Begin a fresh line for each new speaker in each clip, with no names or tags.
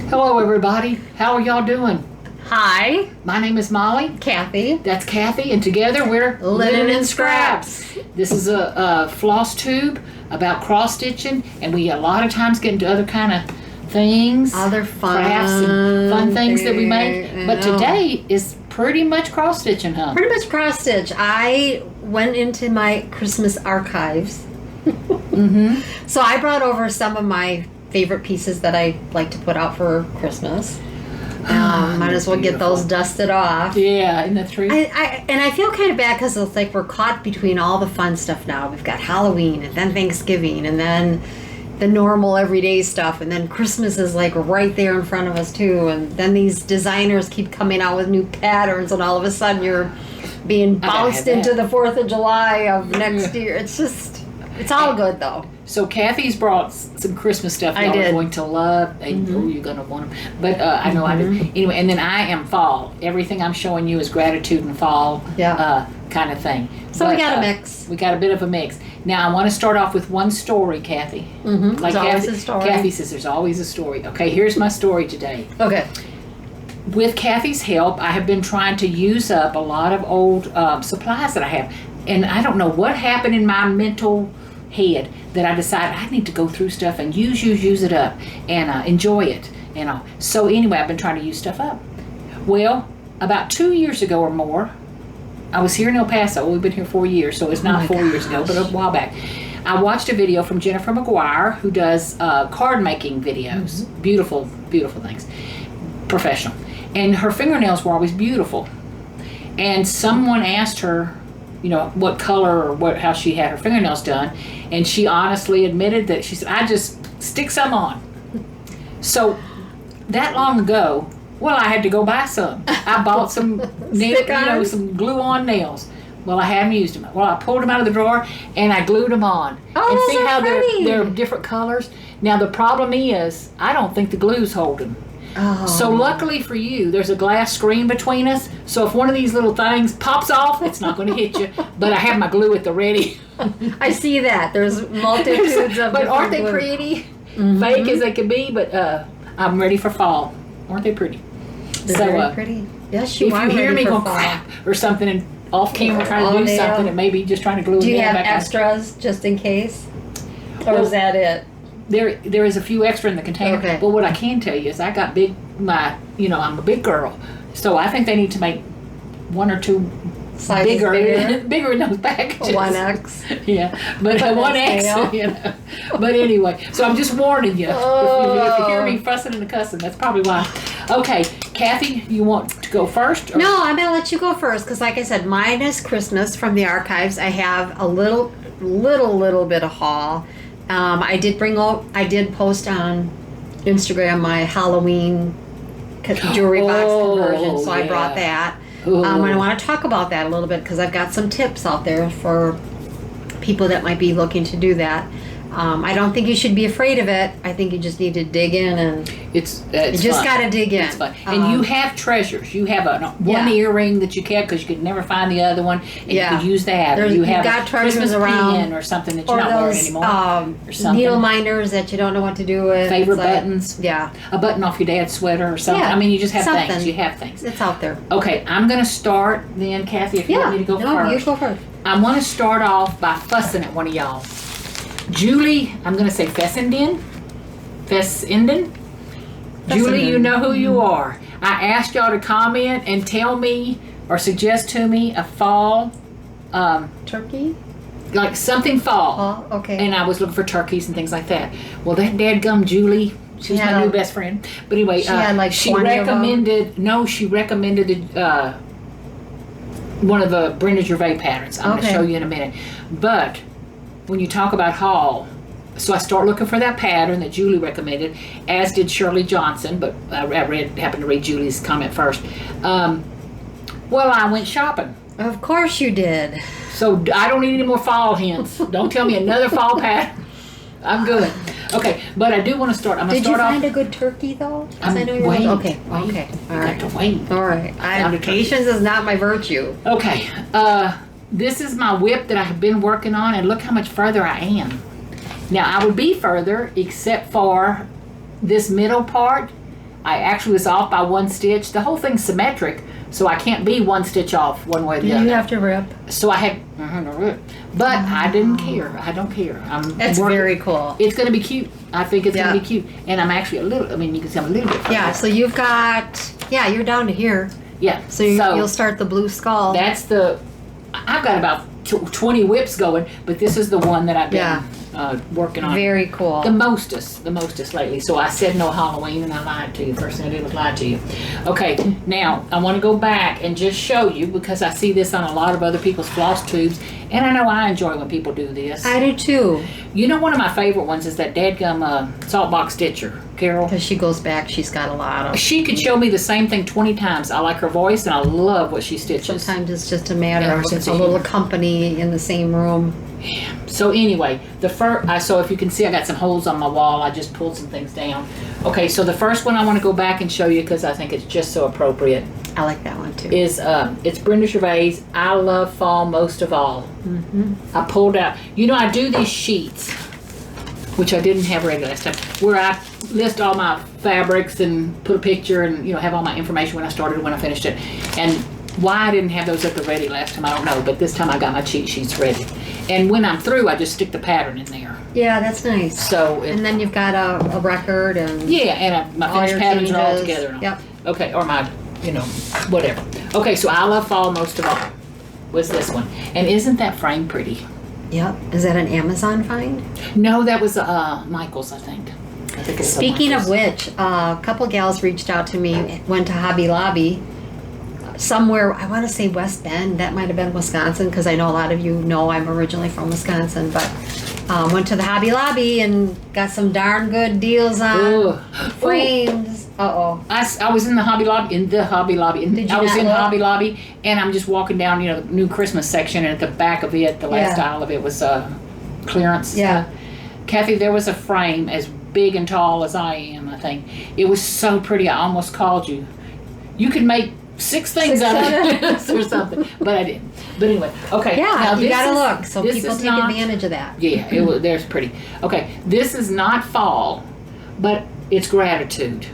Hello, everybody. How are y'all doing?
Hi,
My name is Molly.
Kathy.
That's Kathy, and together we're
Linen and Scraps.
This is a Flosstube about cross stitching, and we a lot of times get into other kind of things,
Other fun
crafts and fun things that we make.
I
But
know.
today is pretty much cross stitching, huh?
Pretty much cross stitch. I went into my Christmas archives.
Mm-hmm.
So I brought over some of my favorite pieces that I like to put out for Christmas. Might as well get those dusted off.
Yeah, in the tree.
I feel kind of bad because it's like we're caught between all the fun stuff now. We've got Halloween and then Thanksgiving and then the normal everyday stuff, and then Christmas is like right there in front of us too, and then these designers keep coming out with new patterns, and all of a sudden you're being bounced into the 4th of July of next year. It's all good though.
So Kathy's brought some Christmas stuff y'all are going to love, and you're going to want them. But I know I do. Anyway, and then I am fall. Everything I'm showing you is gratitude and fall kind of thing.
So we got a mix.
We got a bit of a mix. Now I want to start off with one story, Kathy.
Like there's always a story.
Kathy says there's always a story. Okay, here's my story today.
Okay.
With Kathy's help, I have been trying to use up a lot of old supplies that I have. And I don't know what happened in my mental head that I decided I need to go through stuff and use it up and enjoy it. So anyway, I've been trying to use stuff up. Well, about 2 years ago or more, I was here in El Paso. We've been here 4 years, so it's not 4 years ago, but a while back. I watched a video from Jennifer McGuire, who does card making videos. Beautiful, beautiful things. Professional. And her fingernails were always beautiful. And someone asked her, what color or how she had her fingernails done, and she honestly admitted that she said, I just stick some on. So that long ago, well, I had to go buy some. I bought some nails, some glue-on nails. Well, I haven't used them. Well, I pulled them out of the drawer and I glued them on.
Oh,
and see
those are
how
pretty.
they're different colors. Now the problem is, I don't think the glue's holding.
Oh.
So luckily for you, there's a glass screen between us. So if one of these little things pops off, it's not going to hit you. But I have my glue at the ready.
I see that. There's multitudes of
But aren't they
glue.
pretty? Fake as they can be, but I'm ready for fall. Aren't they pretty?
They're very pretty. Yes, you
if
are
you hear
ready
me
for
going
fall.
crap or something and off camera trying to do something and maybe just trying to glue
Do
it
you have
back
extras just in case? Or
Well,
is that it?
There is a few extra in the container.
Okay.
But what I can tell you is I got I'm a big girl. So I think they need to make one or two
Sizes
bigger in those packages.
1X.
Yeah, but 1X, But anyway, so I'm just warning you. If you hear me fussing and cussing, that's probably why. Okay, Kathy, you want to go first? Or?
No, I'm going to let you go first because like I said, mine is Christmas from the archives. I have a little bit of haul. I did post on Instagram my Halloween jewelry box conversion, so I brought that. And I want to talk about that a little bit because I've got some tips out there for people that might be looking to do that. I don't think you should be afraid of it. I think you just need to dig in and
you
just got to dig in.
It's fun. And you have treasures. You have one earring that you kept because you could never find the other one, and you could use that. Or you have
got
a
treasures
Christmas
around,
pin or something that you're not wearing anymore.
Or something. Needle minders that you don't know what to do with.
Favorite buttons.
Yeah.
A button off your dad's sweater or something.
Yeah,
I mean, you just have
something.
things. You have things.
It's out there.
Okay, I'm going to start then, Kathy, if you want me to go first.
You go first.
I want to start off by fussing at one of y'all. Julie, I'm going to say Fessenden. Julie, you know who you are. I asked y'all to comment and tell me or suggest to me a fall.
Turkey?
Like something fall.
Oh, okay.
And I was looking for turkeys and things like that. Well, that dadgum Julie, she's my new best friend. But anyway,
she had like
she
20
recommended, one of the Brenda Gervais patterns. I'm going to show you in a minute. But when you talk about haul, so I start looking for that pattern that Julie recommended, as did Shirley Johnson, but I happened to read Julie's comment first. Well, I went shopping.
Of course you did.
So I don't need any more fall hints. Don't tell me another fall pattern. I'm good. Okay, but I do want to start. I'm going to start off.
Did you find a good turkey though?
I'm waiting.
Okay. All right.
Got to wait.
All right. Patience is not my virtue.
Okay. This is my whip that I have been working on, and look how much further I am. Now I would be further, except for this middle part. I actually was off by 1 stitch. The whole thing's symmetric, so I can't be 1 stitch off one way or the other.
You have to rip.
So I had to rip. But I didn't care. I don't care.
That's very cool.
It's going to be cute. I think it's going to be cute. And I'm actually you can see I'm a little bit.
Yeah, so you've got, you're down to here.
Yeah.
So you'll start the blue skull.
I've got about 20 whips going, but this is the one that I've been working on.
Very cool.
The mostest lately. So I said no Halloween, and I lied to you. First thing I did was lie to you. Okay, now I want to go back and just show you, because I see this on a lot of other people's floss tubes, and I know I enjoy when people do this.
I do too.
You know, one of my favorite ones is that dadgum Saltbox Stitcher, Carol.
Because she goes back, she's got a lot of.
She could show me the same thing 20 times. I like her voice, and I love what she stitches.
Sometimes it's just a matter of a little company in the same room.
Yeah. So anyway, so if you can see, I got some holes on my wall. I just pulled some things down. Okay, so the first one I want to go back and show you, because I think it's just so appropriate.
I like that one too.
Is it's Brenda Gervais. I love fall most of all.
Mm-hmm.
I pulled out. You know, I do these sheets, which I didn't have ready last time, where I list all my fabrics and put a picture and have all my information when I started, when I finished it. And why I didn't have those at the ready last time, I don't know. But this time I got my cheat sheets ready. And when I'm through, I just stick the pattern in there.
Yeah, that's nice.
So
and then you've got a record and
my finished patterns are all together.
Yep.
Okay, or my whatever. Okay, so I love fall most of all. Was this one, and isn't that frame pretty?
Yep. Is that an Amazon find?
No, that was Michael's, I think.
Speaking of which, a couple gals reached out to me. Went to Hobby Lobby. Somewhere, I want to say West Bend, that might have been Wisconsin, because I know a lot of you know I'm originally from Wisconsin, but went to the Hobby Lobby and got some darn good deals on frames.
I was in the Hobby Lobby, I was in Hobby Lobby, and I'm just walking down, the new Christmas section, and at the back of it, the last aisle of it was clearance.
Yeah.
Kathy, there was a frame as big and tall as I am, I think. It was so pretty, I almost called you. You could make 6 things out of it or something, but I didn't. But anyway, okay.
Yeah,
now
you gotta look so people take advantage of that.
Yeah, there's pretty. Okay, this is not fall, but it's gratitude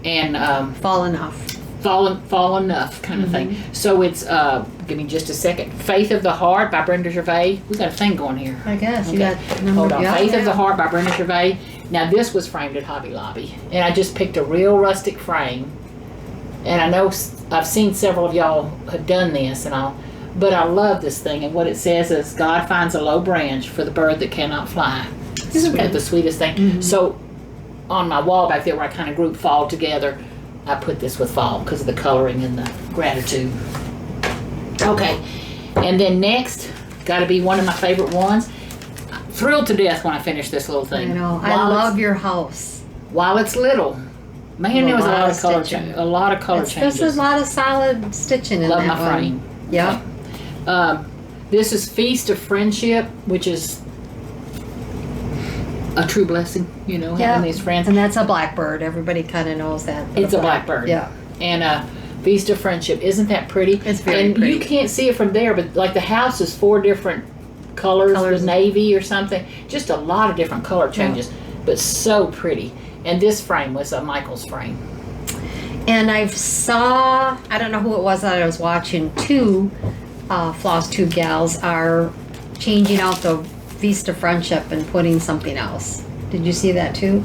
and
fall enough
kind of thing. So it's give me just a second. Faith of the Heart by Brenda Gervais. We got a thing going here.
I guess.
Okay.
You got
hold on. Faith of the Heart by Brenda Gervais. Now this was framed at Hobby Lobby, and I just picked a real rustic frame. And I know I've seen several of y'all have done this and all, but I love this thing. And what it says is, God finds a low branch for the bird that cannot fly. Isn't that the sweetest thing? Mm-hmm. So on my wall back there where I kind of group fall together, I put this with fall because of the coloring and the gratitude. Okay, and then next, got to be one of my favorite ones. Thrilled to death when I finish this little thing.
I know. I love your house.
While it's little. Man, there was a lot of color changes. A lot of color changes.
There's a lot of solid stitching in
Love
that
my frame.
Yeah.
Okay. This is Feast of Friendship, which is a true blessing, having these friends.
And that's a Blackbird. Everybody kind of knows that.
It's a Blackbird.
Yeah.
And Feast of Friendship. Isn't that pretty?
It's very pretty.
And you can't see it from there, but like the house is 4 different colors with navy or something. Just a lot of different color changes, but so pretty. And this frame was a Michael's frame.
And I don't know who it was that I was watching, 2 Flosstube gals are changing out the Feast of Friendship and putting something else. Did you see that too?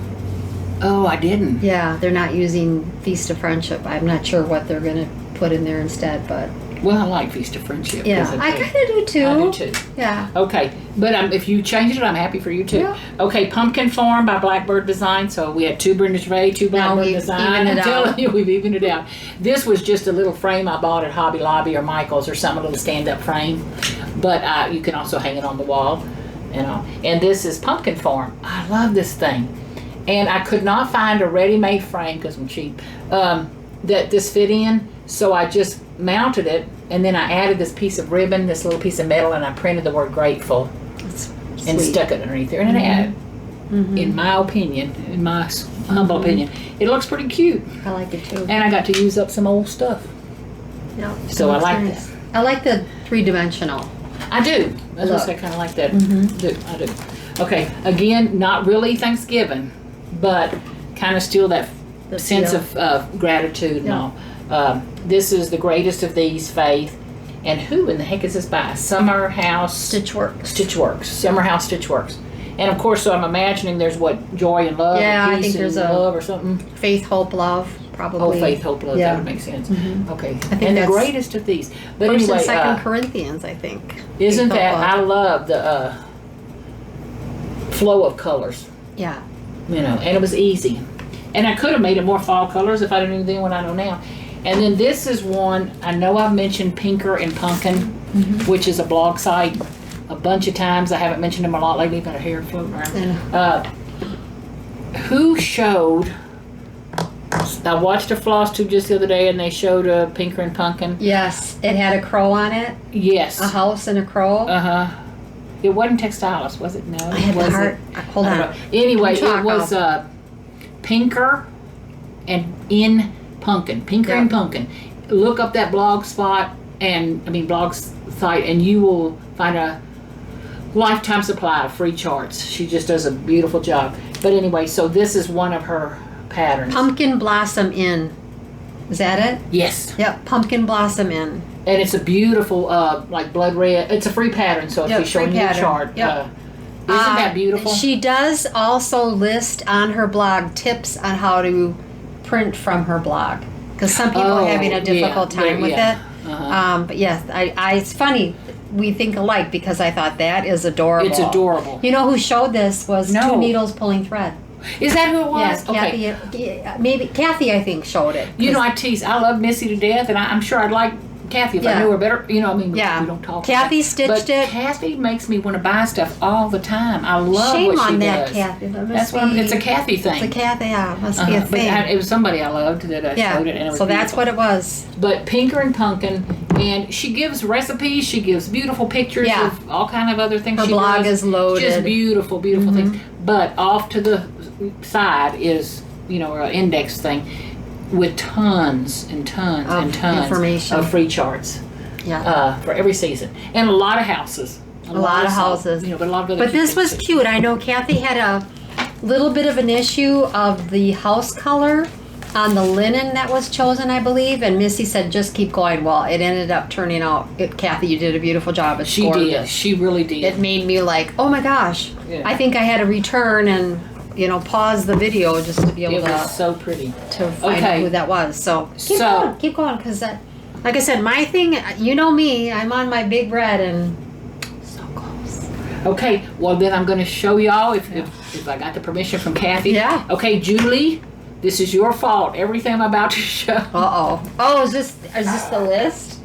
Oh, I didn't.
Yeah, they're not using Feast of Friendship. I'm not sure what they're going to put in there instead, but...
Well, I like Feast of Friendship.
Yeah, I kind of do too.
I do too.
Yeah.
Okay, but if you change it, I'm happy for you too.
Yeah.
Okay, Pumpkin Farm by Blackbird Design. So we had 2 Brenda Gervais, 2 Blackbird Design. I'm telling you, we've evened it out. This was just a little frame I bought at Hobby Lobby or Michael's or some little stand-up frame. But you can also hang it on the wall. And this is Pumpkin Farm. I love this thing. And I could not find a ready-made frame, because I'm cheap, that this fit in. So I just mounted it, and then I added this piece of ribbon, this little piece of metal, and I printed the word grateful and stuck it underneath there. And in my opinion, in my humble opinion, it looks pretty cute.
I like it too.
And I got to use up some old stuff.
Yeah.
So I like that.
I like the 3-dimensional.
I do. That's what I kind of like that. I do. Okay, again, not really Thanksgiving, but kind of still that sense of gratitude and all. This is the greatest of these, Faith. And who in the heck is this by? Summer House Stitchworks. Summer House Stitchworks. And of course, so I'm imagining there's what, joy and love,
yeah,
and
I
peace
think there's
and
a
love or something.
Faith, hope, love, probably.
Oh, faith, hope, love.
Yeah.
That would make sense. Okay.
I think
And the
that's
greatest of these. But
First
anyway,
and Second Corinthians, I think.
isn't
Faith,
that?
hope,
I
love.
love the flow of colors.
Yeah.
You know, and it was easy. And I could have made it more fall colors if I didn't know then what I know now. And then this is one, I know I've mentioned Pinker and Punkin, which is a blog site a bunch of times. I haven't mentioned them a lot lately, but I hear it floating around. Who showed, I watched a Flosstube just the other day and they showed a Pinker and Punkin.
Yes, it had a crow on it.
Yes.
A house and a crow.
It wasn't Textilis, was it? No.
I had
was
the heart. Hold on.
Anyway, it was Pinker and in Punkin. Pinker and Punkin. Look up that blog site and you will find a lifetime supply of free charts. She just does a beautiful job. But anyway, so this is one of her patterns.
Pumpkin Blossom Inn. Is that it?
Yes.
Yep, Pumpkin Blossom Inn.
And it's a beautiful, like blood red. It's a free pattern, so if she's showing you the chart.
Yep.
Isn't that beautiful?
She does also list on her blog tips on how to print from her blog. Because some people are having a difficult time with it. But yes, it's funny. We think alike because I thought that is adorable.
It's adorable.
You know who showed this was Two Needles Pulling Thread.
Is that who it was?
Yes, Kathy. Maybe Kathy, I think, showed it.
You know, I tease. I love Missy to death, and I'm sure I'd like Kathy if I knew her better. You know, I mean, we don't talk.
Kathy stitched it.
Kathy makes me want to buy stuff all the time. I love
Shame
what she
on that,
does.
Kathy.
That's what it's a Kathy thing.
It's a Kathy. Yeah, must be a thing.
But it was somebody I loved that showed it, and it was
so that's
beautiful.
what it was.
But Pinker and Punkin, and she gives recipes. She gives beautiful pictures of all kind of other things.
Her blog is loaded.
Just beautiful, beautiful things. But off to the side is, an index thing with tons and tons and tons
information
of free charts.
Yeah.
For every season, and a lot of houses.
A lot of houses.
But a lot of other.
But this was cute. I know Kathy had a little bit of an issue of the house color on the linen that was chosen, I believe. And Missy said, just keep going. Well, it ended up turning out. Kathy, you did a beautiful job. It's gorgeous.
Did. She really did.
It made me like, oh my gosh.
Yeah.
I think I had to return and pause the video just to be able
It was so pretty
to find out who that was. So keep going, because like I said, my thing, you know me, I'm on my big red and so close.
Okay, well then I'm going to show y'all if I got the permission from Kathy.
Yeah.
Okay, Julie, this is your fault. Everything I'm about to show.
Oh, is this the list?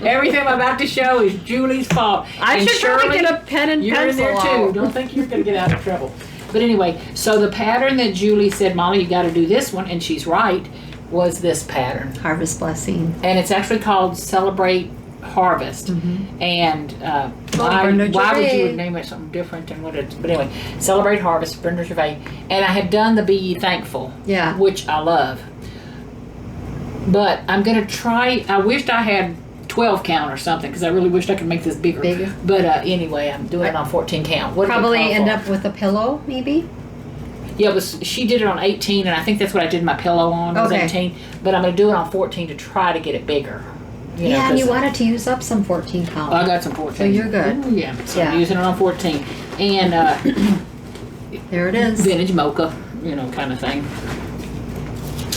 Everything I'm about to show is Julie's fault.
I should probably get a pen and
pencil. You're in there too.
out.
Don't think you're going to get out of trouble. But anyway, so the pattern that Julie said, Molly, you got to do this one, and she's right, was this pattern.
Harvest Blessing.
And it's actually called Celebrate Harvest. And why would you name it something different than what it's, but anyway, Celebrate Harvest, Brenda Gervais. And I had done the Be Ye Thankful, which I love. But I'm going to try, I wished I had 12 count or something, because I really wished I could make this bigger. But anyway, I'm doing it on 14 count. What
probably end up with a pillow, maybe?
Yeah, she did it on 18, and I think that's what I did my pillow on, was 18. But I'm going to do it on 14 to try to get it bigger.
And you wanted to use up some 14 count.
I got some 14.
So you're good.
Ooh, yeah, so I'm using it on 14. And
there it is.
Vintage mocha, kind of thing.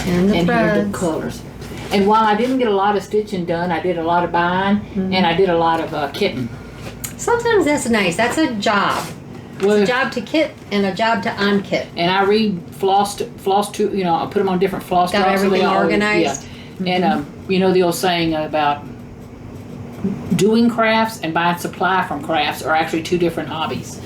And the
here are
threads.
the colors. And while I didn't get a lot of stitching done, I did a lot of buying, and I did a lot of kitten.
Sometimes that's nice. That's a job.
Well,
it's a job to kit and a job to unkit.
And I read Flosstube, I put them on different floss
Got
drops.
everything organized.
Yeah. And the old saying about doing crafts and buying supply from crafts are actually two different hobbies.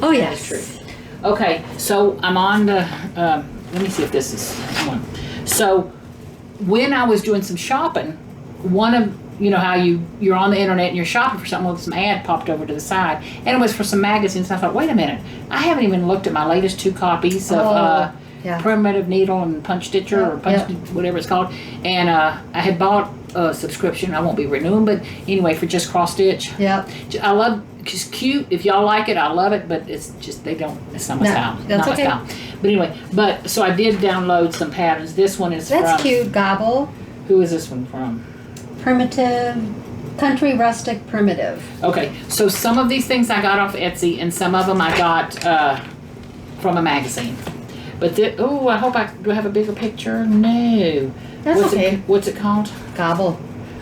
Oh, yes.
That's true. Okay, so I'm on the, let me see if this is one. So when I was doing some shopping, one of, how you're on the internet and you're shopping for something, some ad popped over to the side, and it was for some magazines. I thought, wait a minute, I haven't even looked at my latest 2 copies of Primitive Needle and Punch Stitcher or Punch whatever it's called, and I had bought a subscription. I won't be renewing, but anyway, for just cross stitch.
Yeah,
I love. It's cute. If y'all like it, I love it. But it's just it's not my style.
That's
not
okay.
my style. But anyway, so I did download some patterns. This one is
That's
from...
cute, Gobble.
Who is this one from?
Primitive, Country Rustic Primitive.
Okay, so some of these things I got off Etsy, and some of them I got from a magazine. But oh, I hope do I have a bigger picture? No.
That's okay.
What's it called?
Gobble.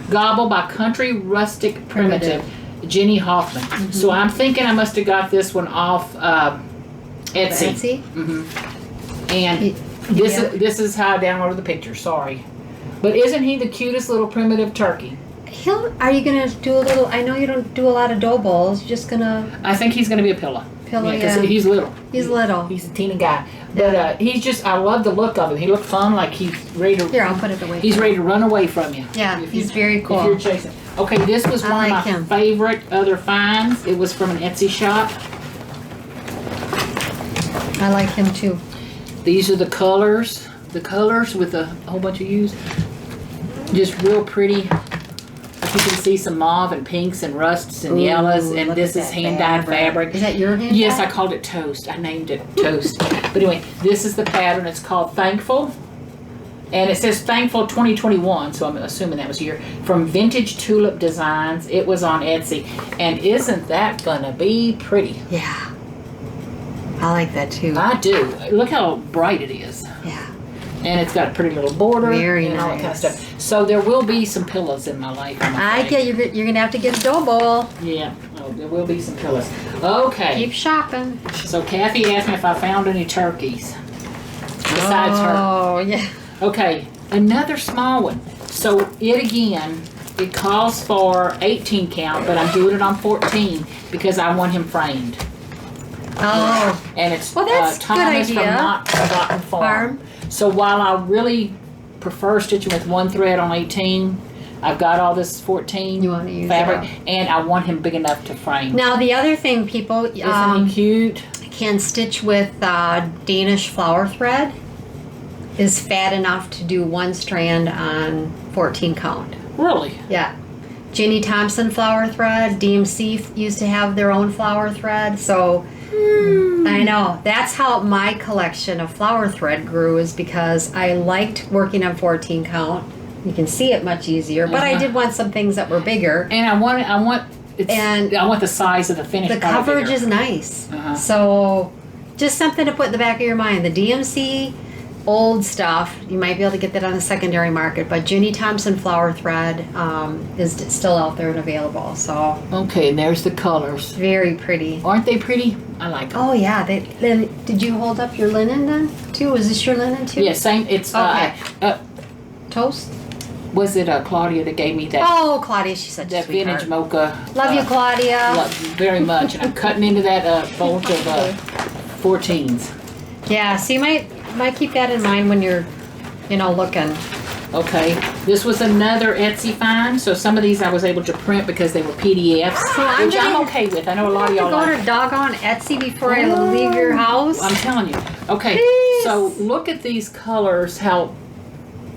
Gobble by Country Rustic Primitive. Jenny Hoffman. Mm-hmm. So I'm thinking I must have got this one off Etsy.
Etsy?
Mm-hmm. And this is how I downloaded the picture. Sorry. But isn't he the cutest little primitive turkey?
Are you going to do a little... I know you don't do a lot of dough balls. You're just going to...
I think he's going to be a pillow.
Yeah.
He's little.
He's little.
He's a teeny guy. But he's just... I love the look of him. He looks fun, like he's ready to...
Here, I'll put it away.
He's ready to run away from you.
Yeah, he's very cool.
If you're chasing. Okay, this was one of my favorite other finds. It was from an Etsy shop.
I like him too.
These are the colors. The colors with a whole bunch of hues. Just real pretty. You can see some mauve and pinks and rusts and yellows, and this is hand-dyed fabric.
Is that your hand-dyed?
Yes, I called it Toast. I named it Toast. But anyway, this is the pattern. It's called Thankful. And it says Thankful 2021, so I'm assuming that was here. From Vintage Tulip Designs. It was on Etsy. And isn't that gonna be pretty?
Yeah. I like that too.
I do. Look how bright it is.
Yeah.
And it's got a pretty little border.
Very
and
nice.
all that kind of stuff. So there will be some pillows in my life.
I get you're going to have to get a dough bowl.
Yeah. Oh, there will be some pillows. Okay.
Keep shopping.
So Kathy asked me if I found any turkeys besides her.
Oh, yeah.
Okay. Another small one. So it calls for 18 count, but I'm doing it on 14 because I want him framed.
Oh.
And it's
that's
Thomas
good
from
idea.
Not Forgotten Farm. So while I really prefer stitching with one thread on 18, I've got all this 14
you want to use
fabric, and I want him big enough to frame.
Now the other thing, people,
isn't he cute?
Can stitch with Danish flower thread. Is fat enough to do one strand on 14 count.
Really?
Yeah. Jenny Thompson flower thread. DMC used to have their own flower thread, so. I know. That's how my collection of flower thread grew, is because I liked working on 14 count. You can see it much easier, but I did want some things that were bigger.
And I want the size of the finished.
The coverage is nice. So just something to put in the back of your mind. The DMC old stuff, you might be able to get that on the secondary market, but Jenny Thompson flower thread is still out there and available. So
okay, and there's the colors.
Very pretty.
Aren't they pretty? I like them.
Oh yeah. Then did you hold up your linen then too? Was this your linen too?
Yeah, same. It's
okay. Toast.
Was it Claudia that gave me that?
Oh, Claudia, she's such a sweetheart.
Vintage mocha.
Love you, Claudia.
Love you very much, and I'm cutting into that bolt of 14s.
Yeah, so you might keep that in mind when you're, looking.
Okay, this was another Etsy find. So some of these I was able to print because they were PDFs,
So
which I'm okay with. I know a lot of y'all
go
like.
to doggone Etsy before I leave your house.
I'm telling you. Okay,
Please.
so look at these colors. How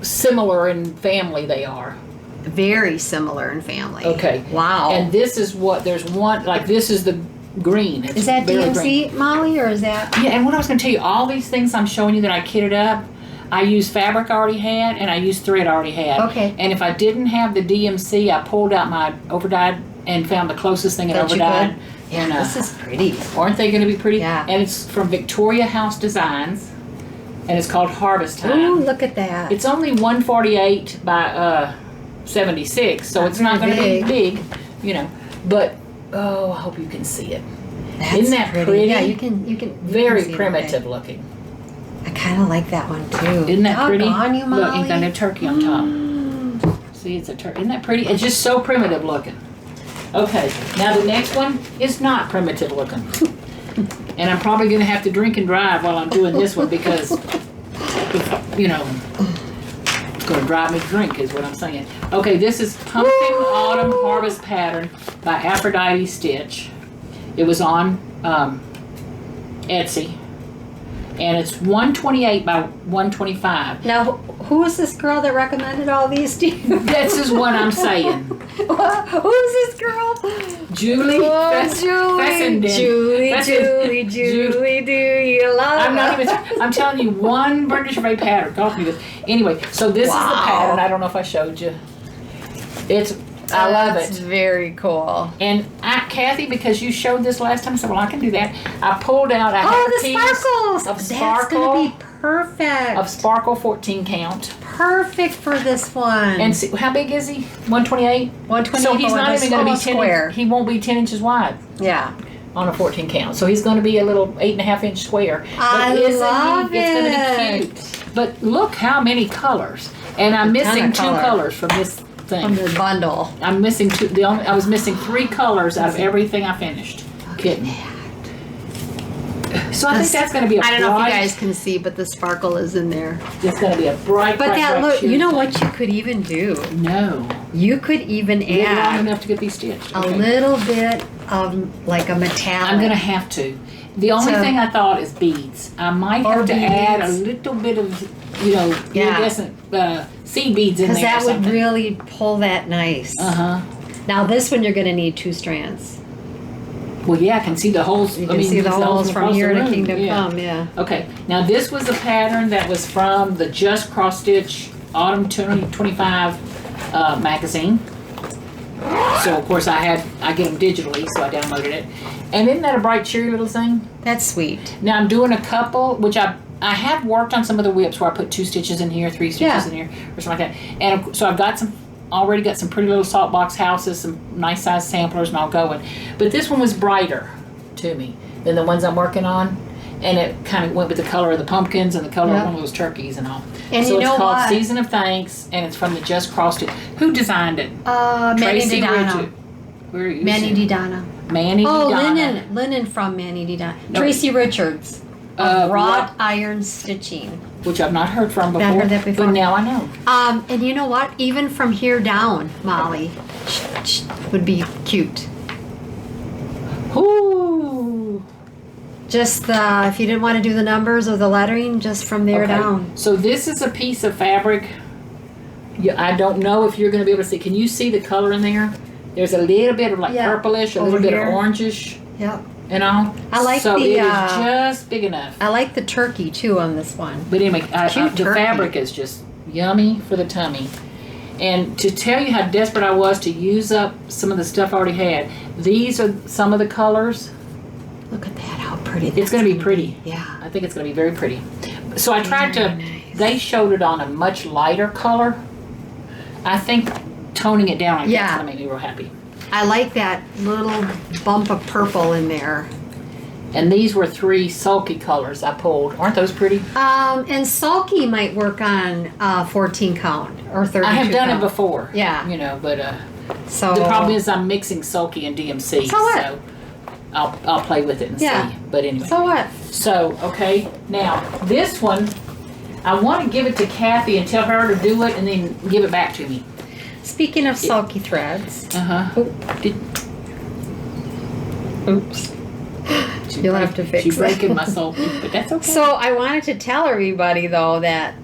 similar in family they are.
Very similar in family.
Okay.
Wow.
And this is what there's one like. This is the green. It's
is that
very
DMC,
green.
Molly, or is that?
Yeah, and what I was going to tell you, all these things I'm showing you that I kitted up, I used fabric I already had, and I used thread I already had.
Okay.
And if I didn't have the DMC, I pulled out my overdyed and found the closest thing in overdyed.
Yeah,
And,
this is pretty.
Aren't they going to be pretty?
Yeah.
And it's from Victoria House Designs, and it's called Harvest Time.
Ooh, look at that.
It's only 148 by 76, so it's not going to be big, But oh, I hope you can see it. Isn't that pretty?
Yeah, you can.
Very primitive looking.
I kind of like that one too.
Isn't that pretty?
On you, Molly.
Look, it's got a turkey on top. See, it's a turkey. Isn't that pretty? It's just so primitive looking. Okay, now the next one is not primitive looking. And I'm probably going to have to drink and drive while I'm doing this one because, it's going to drive me to drink is what I'm saying. Okay, this is Pumpkin Autumn Harvest Pattern by Aphrodite Stitch. It was on Etsy. And it's 128 by 125.
Now, who is this girl that recommended all these to you?
This is what I'm saying.
Who is this girl?
Julie.
Julie, do you love
I'm telling you, one Brenda Gervais pattern cost me this. Anyway, so this is the pattern. I don't know if I showed you. I love it.
It's very cool.
And Kathy, because you showed this last time, I said, well, I can do that. I pulled out a
sparkles
of sparkle.
That's going to be perfect.
Of sparkle 14 count.
Perfect for this one.
And see, how big is he? 128?
128.
So he's not even going to be 10
square.
He won't be 10 inches wide.
Yeah.
On a 14 count. So he's going to be a little 8.5 inch square.
I love it.
It's going to be cute. But look how many colors. And I'm missing two colors from this thing.
From the bundle.
I'm missing two. I was missing 3 colors out of everything I finished. Kidding. So I think that's going to be a bright.
I don't know if you guys can see, but the sparkle is in there.
It's going to be a bright,
But
bright,
look,
bright
you know what you could even do?
No.
You could even add
long enough to get these stitched.
a little bit of like a metallic.
I'm going to have to. The only thing I thought is beads. I might have to add a little bit of, iridescent seed beads in there.
Because that would really pull that nice. Now this one you're going to need 2 strands.
Well, yeah, I can see the holes.
You can see the holes from here to Kingdom Come, yeah.
Okay, now this was a pattern that was from the Just Cross Stitch Autumn 2025 magazine. So of course I get them digitally, so I downloaded it. And isn't that a bright, cheery little thing?
That's sweet.
Now I'm doing a couple, which I have worked on some of the whips where I put 2 stitches in here, 3 stitches in here, or something like that. And so I've got already got some pretty little salt box houses, some nice size samplers, and all going. But this one was brighter to me than the ones I'm working on. And it kind of went with the color of the pumpkins and the color of one of those turkeys and all.
And
so
it's
called Season of Thanks, and it's from the Just Crossed It. Who designed it?
Manny DiDonna.
Where are you?
Manny DiDonna.
Manny DiDonna.
Linen from Manny DiDonna.
No.
Tracy Richards. Wrought iron stitching.
Which I've not heard from before.
Not heard that before.
But now I know.
And you know what? Even from here down, Molly, would be cute.
Ooh.
Just if you didn't want to do the numbers or the lettering, just from there down.
So this is a piece of fabric. I don't know if you're going to be able to see. Can you see the color in there? There's a little bit of purplish, a little bit of orangish.
Yep.
You know?
I like
so it is just big enough.
I like the turkey too on this one.
But anyway, the fabric is just yummy for the tummy. And to tell you how desperate I was to use up some of the stuff I already had, these are some of the colors.
Look at that, how pretty
it's going to be pretty.
Yeah.
I think it's going to be very pretty. So I tried they showed it on a much lighter color. I think toning it down, that's going to make me real happy.
I like that little bump of purple in there.
And these were 3 sulky colors I pulled. Aren't those pretty?
And sulky might work on 14 count or 32
I have done
count.
it before.
Yeah.
You know, but
so
the problem is I'm mixing sulky and DMC.
So what?
So I'll play with it and see. But anyway.
So what?
So, okay. Now, this one, I want to give it to Kathy and tell her to do it and then give it back to me.
Speaking of sulky threads. Oops. You'll have to fix it.
She's breaking my sulky, but that's okay.
So I wanted to tell everybody though that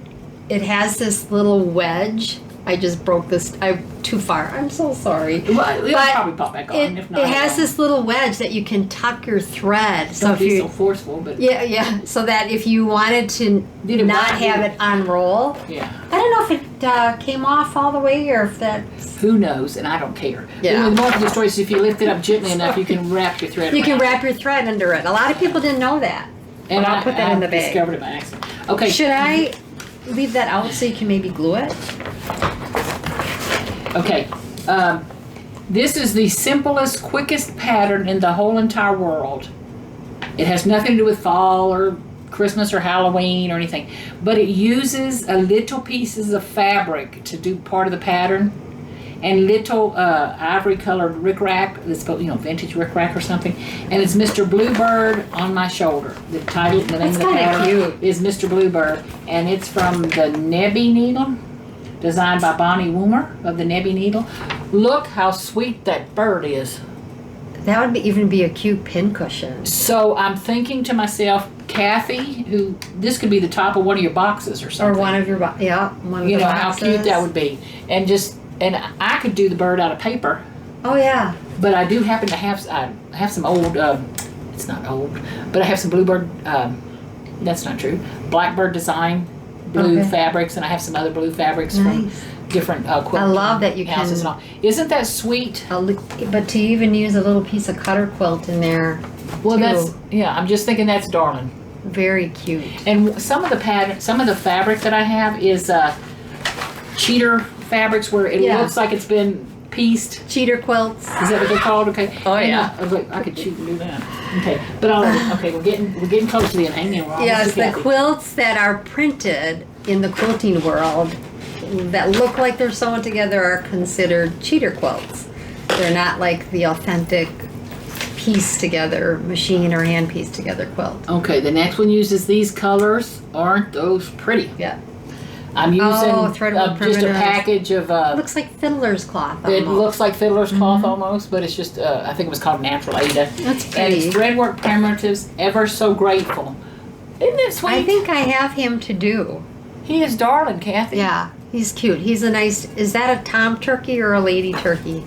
it has this little wedge. I just broke this. Too far. I'm so sorry.
Well, it'll probably pop back on. If not,
it has this little wedge that you can tuck your thread.
Don't be so forceful, but
so that if you wanted to not have it unroll.
Yeah.
I don't know if it came off all the way or if that's.
Who knows? And I don't care.
Yeah.
The moral of the story is if you lift it up gently enough, you can wrap your thread.
You can wrap your thread under it. A lot of people didn't know that.
And
I'll put that in the bag.
I discovered it by accident. Okay.
Should I leave that out so you can maybe glue it?
Okay. This is the simplest, quickest pattern in the whole entire world. It has nothing to do with fall or Christmas or Halloween or anything, but it uses a little pieces of fabric to do part of the pattern, and little ivory colored rickrack. That's vintage rickrack or something. And it's Mr. Bluebird on my shoulder. The name of the pattern is Mr. Bluebird, and it's from the Nebby Needle, designed by Bonnie Woomer of the Nebby Needle. Look how sweet that bird is.
That would even be a cute pin cushion.
So I'm thinking to myself, Kathy, who this could be the top of one of your boxes or something.
Or one of your, one of
You
the
know
boxes.
how cute that would be, and I could do the bird out of paper.
Oh yeah.
But I do happen to have I have some old. It's not old, but I have some bluebird. That's not true. Blackbird design blue fabrics, and I have some other blue fabrics from different quilt.
I love that you
houses
can.
and all. Isn't that sweet?
But to even use a little piece of cutter quilt in there.
Well,
too.
that's I'm just thinking that's darling.
Very cute.
And some of the some of the fabric that I have is cheater fabrics where it looks like it's been pieced.
Cheater quilts.
Is that what they're called? Okay.
Oh yeah.
I was like, I could cheat and do that. Okay, but we're getting close to the end. Hang on.
Yes, the quilts that are printed in the quilting world that look like they're sewn together are considered cheater quilts. They're not like the authentic piece together, machine or hand piece together quilt.
Okay, the next one uses these colors. Aren't those pretty?
Yeah.
I'm using
threadable
just a
primitive.
package of.
It looks like fiddler's cloth.
It
almost.
looks like fiddler's cloth almost, but it's just, I think it was called Natural Ada.
That's
And
pretty.
it's threadwork primitives, ever so grateful. Isn't it sweet?
I think I have him to do.
He is darling, Kathy.
Yeah, he's cute. He's a nice. Is that a tom turkey or a lady turkey?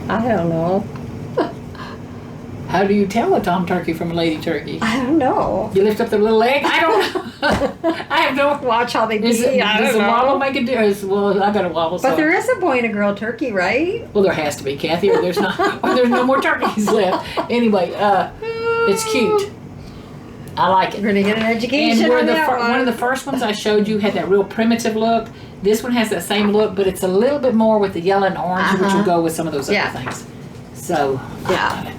I don't know.
How do you tell a tom turkey from a lady turkey?
I don't know.
You lift up their little leg? I don't know. I have no.
Watch how they
Does
pee. I
does
don't
a wobble
know.
make a difference? Well, I got a wobble.
But
so.
there is a boy and a girl turkey, right?
Well, there has to be, Kathy, or there's not. Or there's no more turkeys left. Anyway, it's cute. I like it.
We're gonna get an education
And where
on that
one of the first ones I showed you had that real primitive look. This one has that same look, but it's a little bit more with the yellow and orange, which will go with some of those other things. So
Yeah.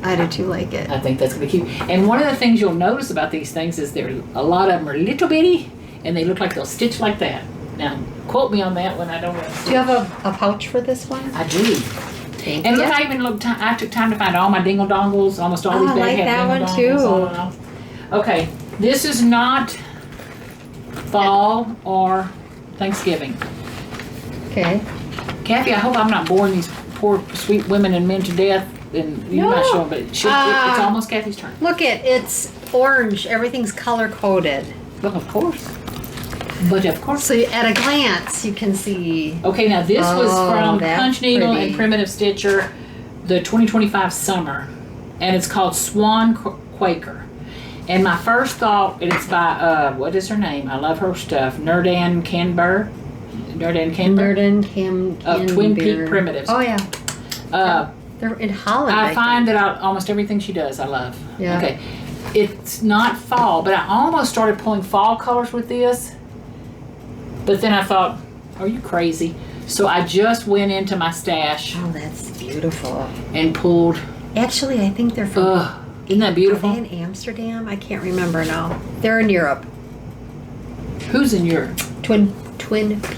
I do too like it.
I think that's gonna be cute. And one of the things you'll notice about these things is a lot of them are little bitty, and they look like they'll stitch like that. Now, quote me on that when I don't know.
Do you have a pouch for this one?
I do.
Thank
And
you.
look, I took time to find all my dingle dongles. Almost all these
I
bags
like
have
that
dingle
one,
dongles
too.
on and off. Okay, this is not fall or Thanksgiving.
Okay.
Kathy, I hope I'm not boring these poor sweet women and men to death. And you're not
No.
showing, but it's almost Kathy's turn.
Look it's orange. Everything's color coded.
Well, of course. But of course.
So at a glance you can see.
Okay, now this was from
that's
Punch Needle
pretty.
and Primitive Stitcher, the 2025 summer, and it's called Swan Quaker. And my first thought, and it's by what is her name? I love her stuff. Nerdan Canberra.
Nerden Cam
Of Twin Peak Primitives.
Oh yeah. They're in Holland.
I find that almost everything she does, I love.
Yeah.
Okay. It's not fall, but I almost started pulling fall colors with this. But then I thought, are you crazy? So I just went into my stash
Oh, that's beautiful.
and pulled.
Actually, I think they're from.
Isn't that beautiful?
Are they in Amsterdam? I can't remember now. They're in Europe.
Who's in Europe?
Twin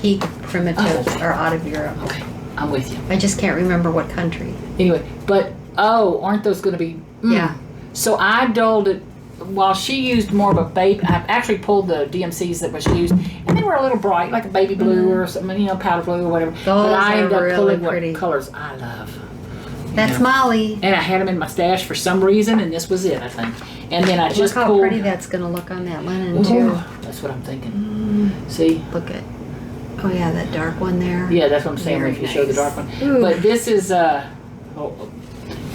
Peak Primitives
Oh.
are out of Europe.
Okay, I'm with you.
I just can't remember what country.
Anyway, but aren't those going to be?
Yeah.
So I dulled it. While she used more of a baby, I actually pulled the DMCs that she used, and they were a little bright, like a baby blue or something, powder blue or whatever.
Those
but I
are
ended up
really
pulling
pretty.
what colors I love.
That's Molly.
And I had them in my stash for some reason, and this was it, I think. And then I just
Look how
pulled.
pretty that's going to look on that linen,
Ooh,
too.
that's what I'm thinking. See?
Look at. Oh, yeah, that dark one there.
Yeah, that's what I'm saying.
Very
If you show the
nice.
dark one,
Ooh.
but this is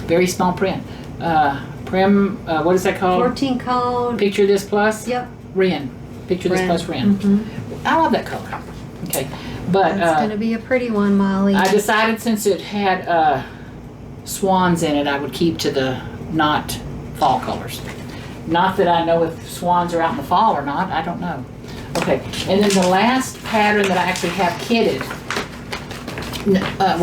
very small print. What is that called?
14 count.
Picture this plus.
Yep.
Ren. Picture this
Ren.
plus Ren. I love that color. Okay, but
That's going to be a pretty one, Molly.
I decided since it had swans in it, I would keep to the not fall colors. Not that I know if swans are out in the fall or not. I don't know. Okay, and then the last pattern that I actually have kitted. I'm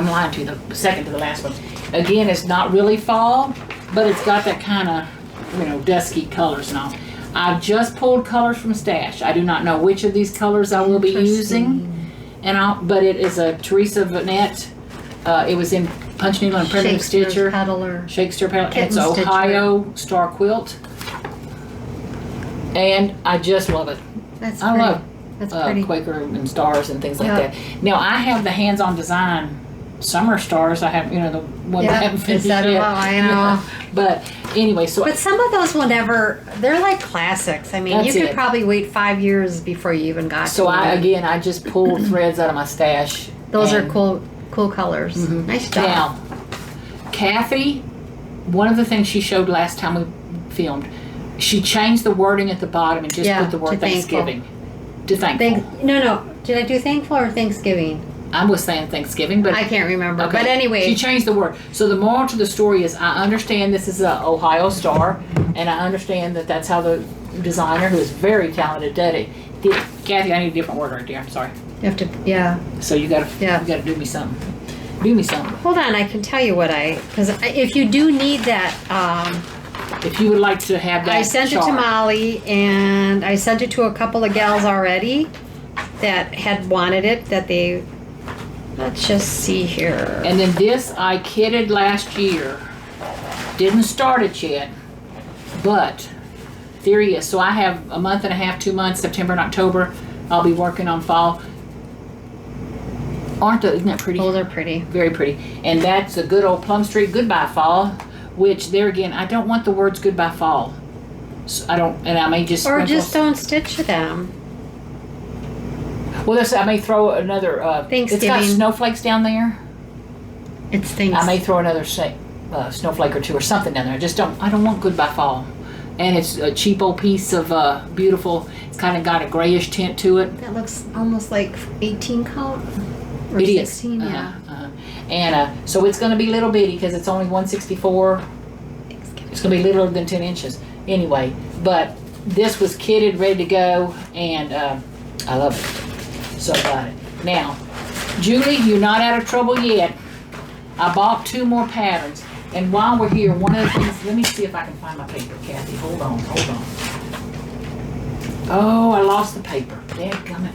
lying to you. The second to the last one. Again, it's not really fall, but it's got that kind of, dusky colors and all. I've just pulled colors from stash. I do not know which of these colors I will be using, but it is a Teresa Vanette. It was in Punch Needle and Primitive Stitcher. Shakespeare Peddler. It's
Kitten
Ohio Star Quilt, and I just love it.
That's
I
pretty.
love
That's pretty.
Quaker and stars and things like that. Now I have the hands-on design Summer Stars. I haven't, the one I haven't finished
yet. I know.
But anyway, so.
But some of those will never. They're like classics. I mean, you could probably wait 5 years before you even got.
So I just pulled threads out of my stash.
Those are cool colors. Mm-hmm. Nice job.
Now, Kathy, one of the things she showed last time we filmed, she changed the wording at the bottom and just put the word Thanksgiving. To thankful.
No. Did I do thankful or Thanksgiving?
I was saying Thanksgiving, but
I can't remember. Okay. But anyway,
she changed the word. So the moral to the story is, I understand this is a Ohio Star, and I understand that that's how the designer, who is very talented, did it. Kathy, I need a different word right there. I'm sorry.
You have to,
So you gotta do me something. Do me something.
Hold on, I can tell you what because if you do need that.
If you would like to have that,
I sent it to Molly, and I sent it to a couple of gals already that had wanted it. Let's just see here.
And then this I kitted last year. Didn't start it yet, but theory is, so I have a month and a half, 2 months, September and October. I'll be working on fall. Isn't that pretty?
Those are pretty.
Very pretty. And that's a good old Plum Street Goodbye Fall, which there again, I don't want the words Goodbye Fall. So I may just.
Or just don't stitch them.
Well, I may throw another.
Thanksgiving.
It's got snowflakes down there.
It's Thanksgiving.
I may throw another snowflake or two or something down there. I don't want Goodbye Fall. And it's a cheap old piece of beautiful. It's kind of got a grayish tint to it.
That looks almost like 18 count. Or
it
16,
is. And so it's going to be little bitty because it's only 164. It's going to be littler than 10 inches. Anyway, but this was kitted, ready to go, and I love it. So I got it. Now, Julie, you're not out of trouble yet. I bought 2 more patterns. And while we're here, one of the things, let me see if I can find my paper, Kathy. Hold on. Oh, I lost the paper. Dadgummit.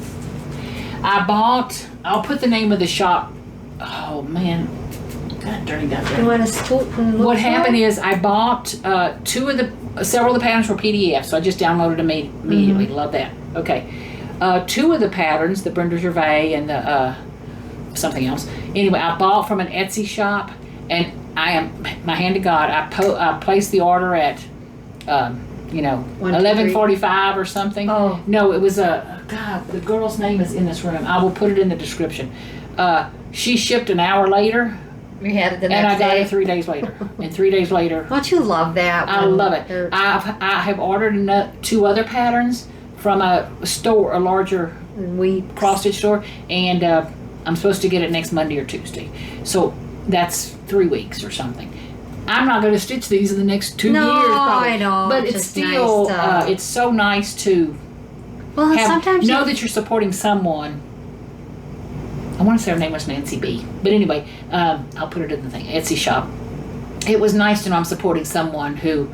I'll put the name of the shop. Oh, man. God darn it.
You want to scoop and look?
What happened is I bought several of the patterns were PDF, so I just downloaded them immediately.
Mm-hmm.
Love that. Okay. 2 of the patterns, the Brenda Gervais and the something else. Anyway, I bought from an Etsy shop, and my hand to God, I placed the order at 11:45 or something.
Oh.
No, it was God, the girl's name is in this room. I will put it in the description. She shipped an hour later.
We had it the next
and I got
day.
it 3 days later. And 3 days later.
Don't you love that?
I love it. I have ordered 2 other patterns from a larger cross-stitch store, and I'm supposed to get it next Monday or Tuesday. So that's 3 weeks or something. I'm not going to stitch these in the next 2 years, probably.
I know.
But it's still,
nice
it's so nice to
sometimes
know that you're supporting someone. I want to say her name was Nancy B. But anyway, I'll put it in the thing, Etsy shop. It was nice to know I'm supporting someone who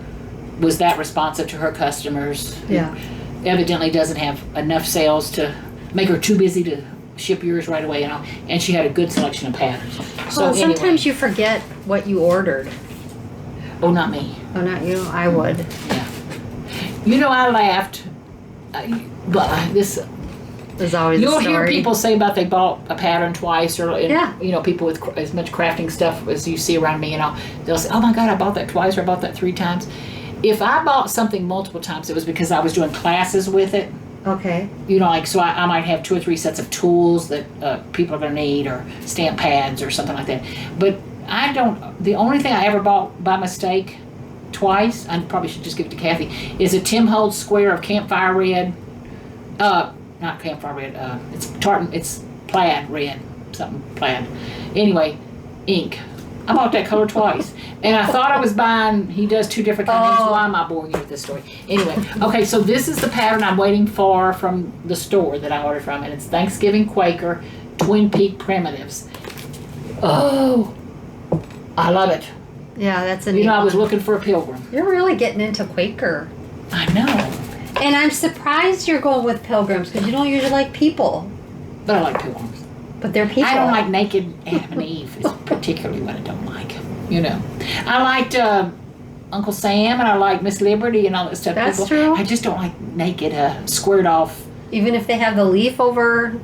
was that responsive to her customers.
Yeah.
Evidently doesn't have enough sales to make her too busy to ship yours right away, and she had a good selection of patterns. So
sometimes you forget what you ordered.
Oh, not me.
Oh, not you? I would.
Yeah. I laughed, but this.
There's always
You'll
a story.
hear people say about they bought a pattern twice, or
Yeah.
People with as much crafting stuff as you see around me, they'll say, "Oh my God, I bought that twice, or I bought that 3 times." If I bought something multiple times, it was because I was doing classes with it.
Okay.
So I might have 2 or 3 sets of tools that people are going to need, or stamp pads or something like that. But I don't, the only thing I ever bought by mistake twice, I probably should just give it to Kathy, is a Tim Holtz square of campfire red. Not campfire red, it's plaid red, something plaid. Anyway, ink. I bought that color twice. And I thought I was buying, he does 2 different kinds. So why am I boring you with this story? Anyway, okay, so this is the pattern I'm waiting for from the store that I ordered from, and it's Thanksgiving Quaker Twin Peak Primitives. Oh, I love it.
Yeah, that's a neat
I was
one.
looking for a pilgrim.
You're really getting into Quaker.
I know.
And I'm surprised you're going with pilgrims, because you don't usually like people.
But I like pilgrims.
But they're people.
I don't like naked Adam and Eve, is particularly what I don't like. I liked Uncle Sam, and I like Miss Liberty and all that stuff.
That's true.
I just don't like naked, squared off.
Even if they have the leaf over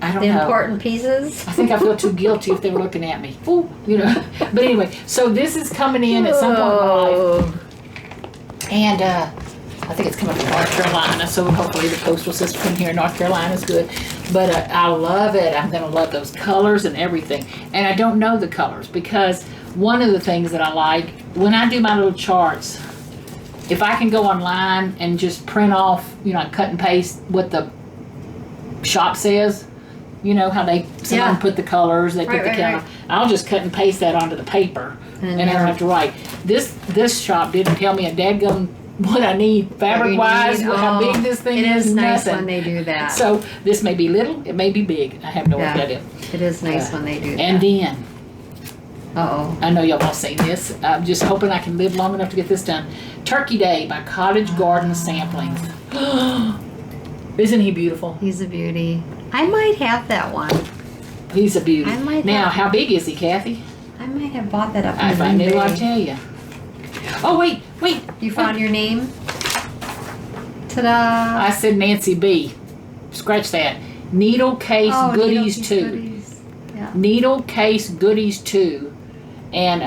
I don't
the
know.
important pieces.
I think I feel too guilty if they were looking at me. Ooh, you know. But anyway, so this is coming in at some point in my life. And I think it's coming from North Carolina, so hopefully the postal system here in North Carolina is good. But I love it. I'm going to love those colors and everything. And I don't know the colors because one of the things that I like, when I do my little charts, if I can go online and just print off, you know, cut and paste what the shop says, you know, how someone put the colors, they put the color. I'll just cut and paste that onto the paper and I don't have to write. This shop didn't tell me a dadgum what I need fabric-wise, how big this thing is.
It is nice
nothing.
when they do that.
So this may be little, it may be big. I have no idea.
It is nice when they do that.
And then, I know y'all all seen this. I'm just hoping I can live long enough to get this done. Turkey Day by Cottage Garden Samplings. Isn't he beautiful?
He's a beauty. I might have that one.
He's a beauty.
I might
now,
have.
how big is he, Kathy?
I might have bought that up.
If I knew, I'd tell you. Oh, wait.
You found your name? Ta-da!
I said Nancy B. Scratch that. Needle Case Goodies 2.
Yeah.
Needle Case Goodies 2. And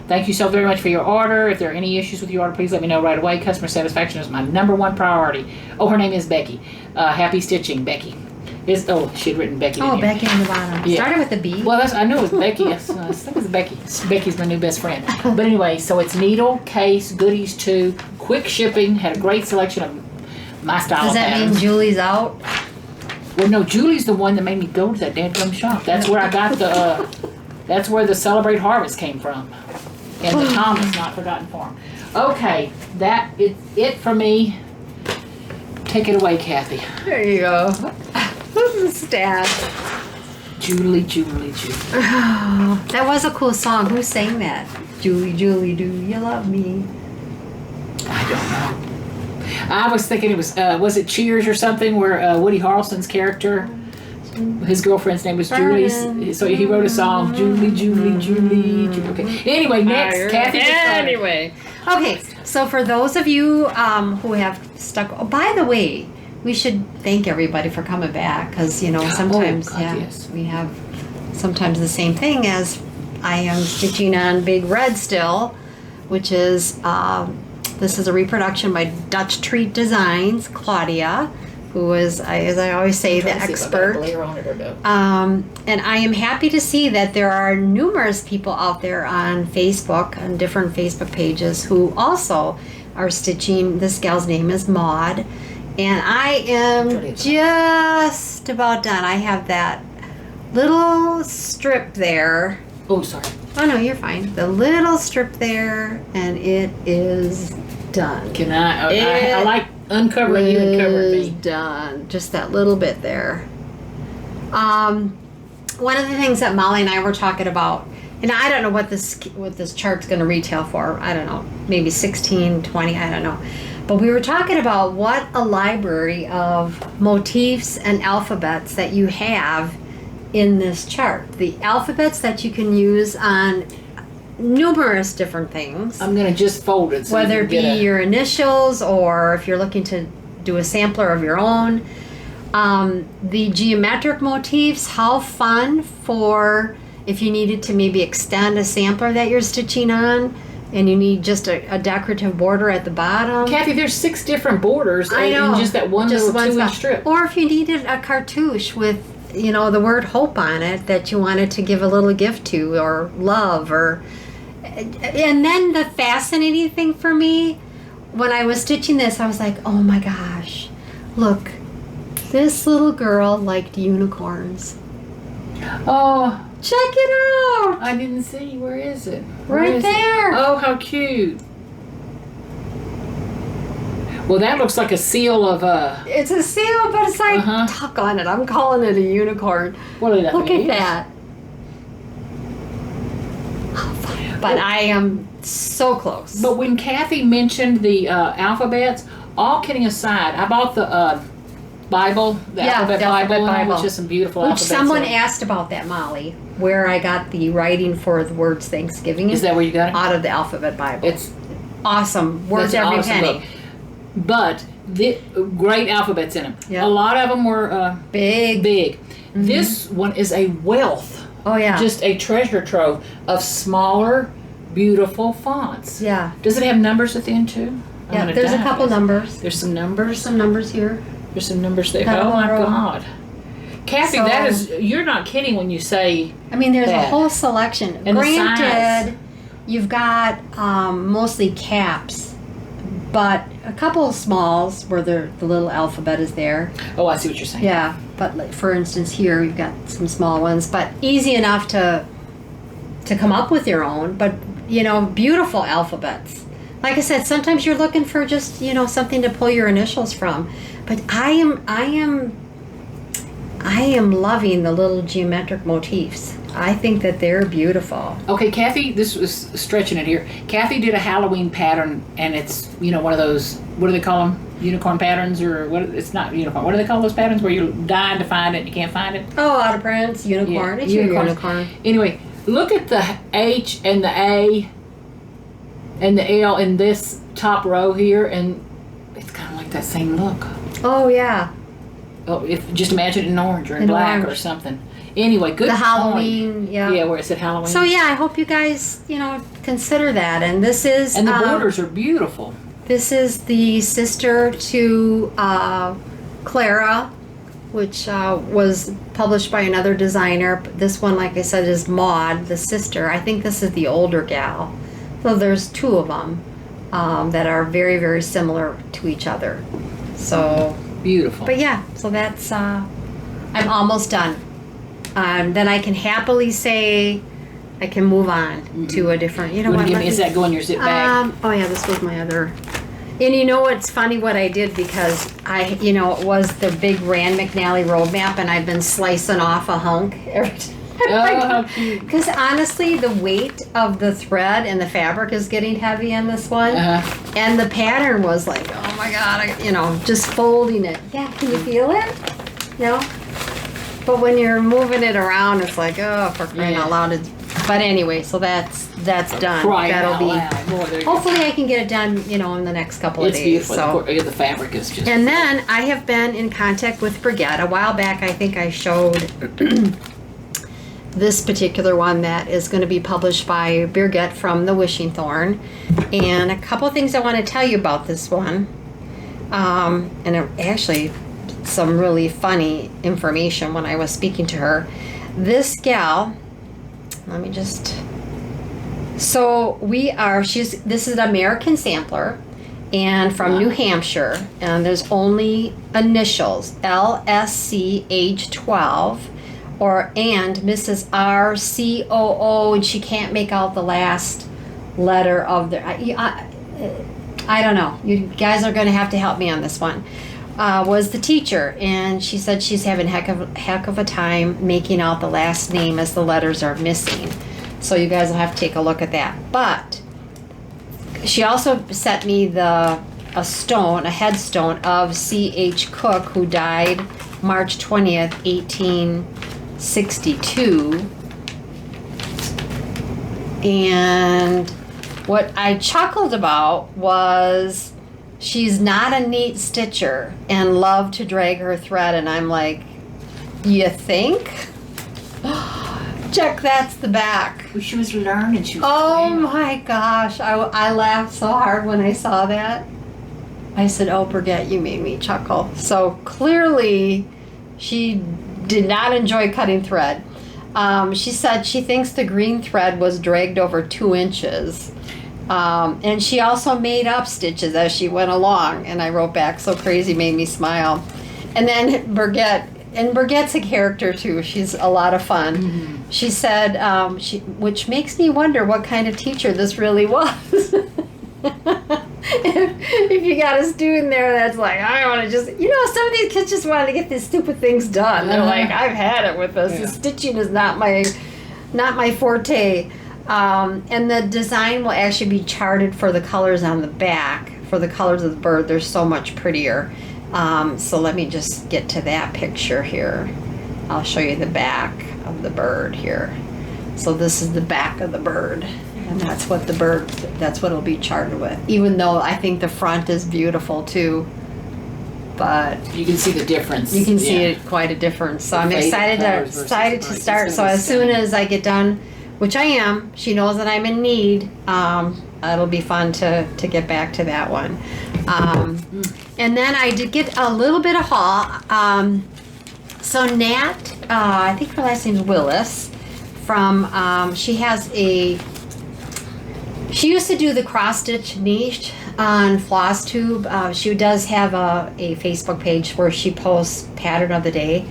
thank you so very much for your order. If there are any issues with your order, please let me know right away. Customer satisfaction is my #1 priority. Oh, her name is Becky. Happy stitching, Becky. She had written Becky.
Oh, Becky on the bottom.
Yeah.
Started with a B.
Well, I knew it was Becky. I think it was Becky. Becky's my new best friend. But anyway, so it's Needle Case Goodies 2. Quick shipping. Had a great selection of my style.
Does that mean Julie's out?
Well, no, Julie's the one that made me go to that dadgum shop. That's where I got the. That's where the Celebrate Harvest came from. And the Thomas Not Forgotten Farm. Okay, that is it for me. Take it away, Kathy.
There you go. Who's the stat?
Julie.
That was a cool song. Who sang that? Julie, Julie, do you love me?
I don't know. I was thinking it was it Cheers or something where Woody Harrelson's character, his girlfriend's name was Julie, so he wrote a song, Julie. Okay. Anyway, next, Kathy.
Anyway. Okay, so for those of you who have stuck... Oh, by the way, we should thank everybody for coming back because, you know, sometimes
yes.
we have sometimes the same thing as I am stitching on Big Red still, which is, this is a reproduction by Dutch Treat Designs, Claudia, who is, as I always say, the expert. And I am happy to see that there are numerous people out there on Facebook, on different Facebook pages, who also are stitching. This gal's name is Maud. And I am just about done. I have that little strip there.
Oh, sorry.
Oh, no, you're fine. The little strip there, and it is done.
Can I like uncovering you and covering me.
Done. Just that little bit there. One of the things that Molly and I were talking about, and I don't know what this chart's going to retail for. I don't know. Maybe 16, 20, I don't know. But we were talking about what a library of motifs and alphabets that you have in this chart. The alphabets that you can use on numerous different things.
I'm going to just fold it. So
whether it be your initials or if you're looking to do a sampler of your own. The geometric motifs, how fun for if you needed to maybe extend a sampler that you're stitching on. And you need just a decorative border at the bottom.
Kathy, there's 6 different borders in just that one little 2-inch strip.
Or if you needed a cartouche with, you know, the word hope on it that you wanted to give a little gift to, or love, or... And then the fascinating thing for me, when I was stitching this, I was like, oh my gosh, look, this little girl liked unicorns.
Oh...
Check it out!
I didn't see. Where is it?
Right there.
Oh, how cute. Well, that looks like a seal of
It's a seal, but it's like, tuck on it. I'm calling it a unicorn.
Look
at that. But I am so close.
But when Kathy mentioned the alphabets, all kidding aside, I bought the Bible, the alphabet Bible, which is some beautiful alphabets.
Someone asked about that, Molly, where I got the writing for the words Thanksgiving.
Is that where you got it?
Out of the alphabet Bible.
It's
awesome. Words every penny.
Book. But the great alphabets in them. Yep. A lot of them were big. This one is a wealth.
Oh yeah.
Just a treasure trove of smaller, beautiful fonts.
Yeah.
Does it have numbers at the end too?
Yeah, there's a couple numbers.
There's some numbers.
There's some numbers here.
There's some numbers there.
That
Oh my
row.
God. Kathy,
So-
that is, you're not kidding when you say,
I mean, there's a
that.
whole selection.
And the size.
Granted, you've got mostly caps, but a couple of smalls where the little alphabet is there.
oh, I see what you're saying.
Yeah, but like, for instance, here we've got some small ones, but easy enough to come up with your own. But you know, beautiful alphabets. Like I said, sometimes you're looking for just something to pull your initials from. But I am loving the little geometric motifs. I think that they're beautiful.
Okay, Kathy, this was stretching it here. Kathy did a Halloween pattern, and it's, one of those, what do they call them? Unicorn patterns, or what? It's not unicorn. What do they call those patterns where you're dying to find it and you can't find it?
Oh, out of prints, unicorn.
Yeah,
It's your unicorn.
Anyway, look at the H and the A and the L in this top row here, and it's kind of like that same look.
Oh yeah.
Oh, just imagine it in orange or in
In
black
orange.
or something. Anyway, good
The
point.
Halloween, yeah.
Yeah, where it said Halloween.
So yeah, I hope you guys, consider that. And this is
And the borders are beautiful.
This is the sister to Clara, which was published by another designer. This one, like I said, is Maud, the sister. I think this is the older gal. So there's two of them that are very, very similar to each other. So,
Beautiful.
but yeah, so that's, I'm almost done. Then I can happily say I can move on to a different,
Is that go in your zip bag?
oh yeah, this was my other. And you know what's funny what I did, because it was the big Rand McNally roadmap, and I've been slicing off a hunk every time.
Oh, how cute.
Because honestly, the weight of the thread and the fabric is getting heavy on this one.
Uh-huh.
And the pattern was like, oh my God, just folding it. Yeah, can you feel it? No? But when you're moving it around, it's like, oh, for crying out loud. But anyway, so that's done.
Crying
That'll
out
be.
loud. Boy, there you go.
Hopefully, I can get it done, in the next couple of
It's
days.
beautiful.
So.
The fabric is just.
And then I have been in contact with Brigette. A while back, I think I showed this particular one that is going to be published by Brigette from the Wishing Thorn. And a couple of things I want to tell you about this one. And actually, some really funny information when I was speaking to her. This gal, let me just. So this is an American sampler, and from New Hampshire, and there's only initials, LSC age 12, and Mrs. RCOO, and she can't make out the last letter of the, I don't know, you guys are going to have to help me on this one, was the teacher, and she said she's having heck of a time making out the last name as the letters are missing. So you guys will have to take a look at that. But she also sent me a headstone of C.H. Cook, who died March 20th, 1862. And what I chuckled about was she's not a neat stitcher and loved to drag her thread. And I'm like, you think? Check, that's the back.
Well, she was learning. She was
Oh
playing.
my gosh, I laughed so hard when I saw that. I said, oh, Brigette, you made me chuckle. So clearly she did not enjoy cutting thread. She said she thinks the green thread was dragged over 2 inches. And she also made up stitches as she went along. And I wrote back, so crazy, made me smile. And then Brigette, and Brigette's a character too. She's a lot of fun. Mm-hmm. She said, which makes me wonder what kind of teacher this really was. if you got a student there that's like, I want to just, some of these kids just wanted to get these stupid things done. They're like, I've had it with this. Yeah. The stitching is not my forte. And the design will actually be charted for the colors on the back, for the colors of the bird. They're so much prettier. So let me just get to that picture here. I'll show you the back of the bird here. So this is the back of the bird, and that's what it'll be charted with. Even though I think the front is beautiful too. but
You can see the difference.
you can see it quite a difference. So I'm
Faded
excited
colors versus
to
bright.
start.
It's
So
gonna be
as soon
stunning.
as I get done, which I am, she knows that I'm in need. It'll be fun to get back to that one. And then I did get a little bit of haul. So Nat, I think her last name is Willis, from she used to do the cross stitch niche on Flosstube. She does have a Facebook page where she posts pattern of the day.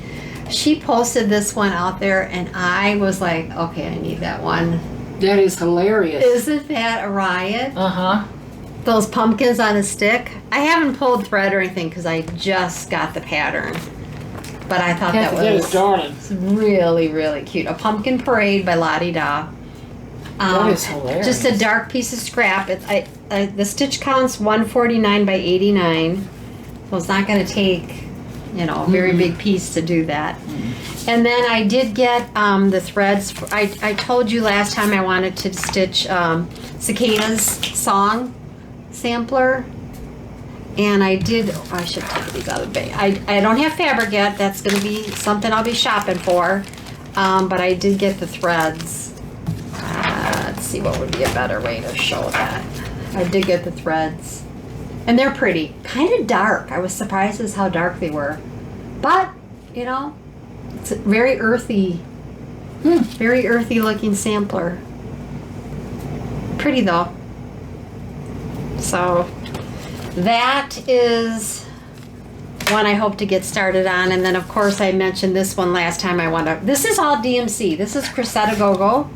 She posted this one out there, and I was like, okay, I need that one.
That is hilarious.
Isn't that a riot?
Uh-huh.
Those pumpkins on a stick. I haven't pulled thread or anything because I just got the pattern. But I thought that
That is
was
darling.
really, really cute. A pumpkin parade by Lottie Da.
That is hilarious.
Just a dark piece of scrap. The stitch count's 149 by 89. So it's not going to take, a very big piece to do that. And then I did get the threads. I told you last time I wanted to stitch Cicada's song sampler. And I did, I should take these out of the bag. I don't have fabric yet. That's going to be something I'll be shopping for. But I did get the threads. Let's see what would be a better way to show that. I did get the threads. And they're pretty. Kind of dark. I was surprised as how dark they were. But, it's a very earthy. Very earthy looking sampler. Pretty though. So that is one I hope to get started on. And then of course I mentioned this one last time. This is all DMC. This is Cressetta Go-Go.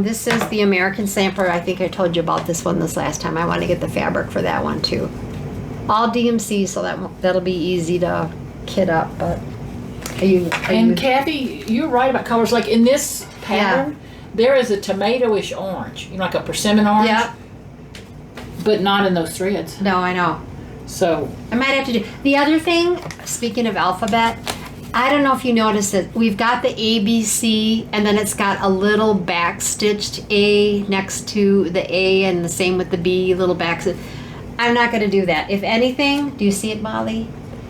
This is the American sampler. I think I told you about this one this last time. I want to get the fabric for that one too. All DMC, so that'll be easy to kit up. But
Kathy, you're right about colors. Like in this pattern, there is a tomatoish orange, like a persimmon orange.
Yeah.
But not in those threads.
No, I know.
So
I might have to do the other thing. Speaking of alphabet, I don't know if you noticed it. We've got the A, B, C, and then it's got a little back stitched A next to the A, and the same with the B, little back. I'm not going to do that. If anything, do you see it, Molly?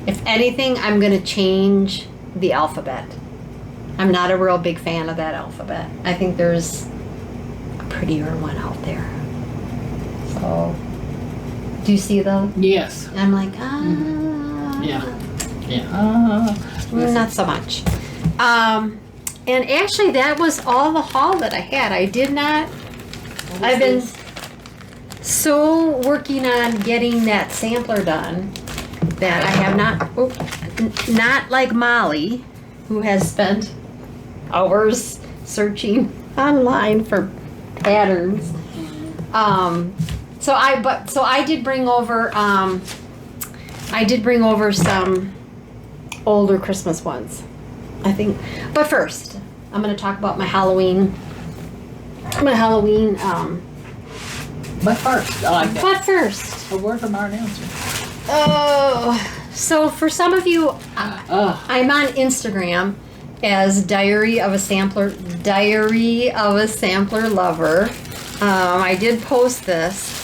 If anything, I'm going to change the alphabet. I'm not a real big fan of that alphabet. I think there's a prettier one out there. So, do you see them?
yes,
I'm like, not so much. And actually, that was all the haul that I had. I did not. I've been so working on getting that sampler done that I have not like Molly, who has spent hours searching online for patterns. So I did bring over some older Christmas ones, I think. But first, I'm going to talk about my Halloween.
but first, I like that.
But first,
A word from our announcer.
so for some of you, I'm on Instagram as Diary of a Sampler Lover. I did post this.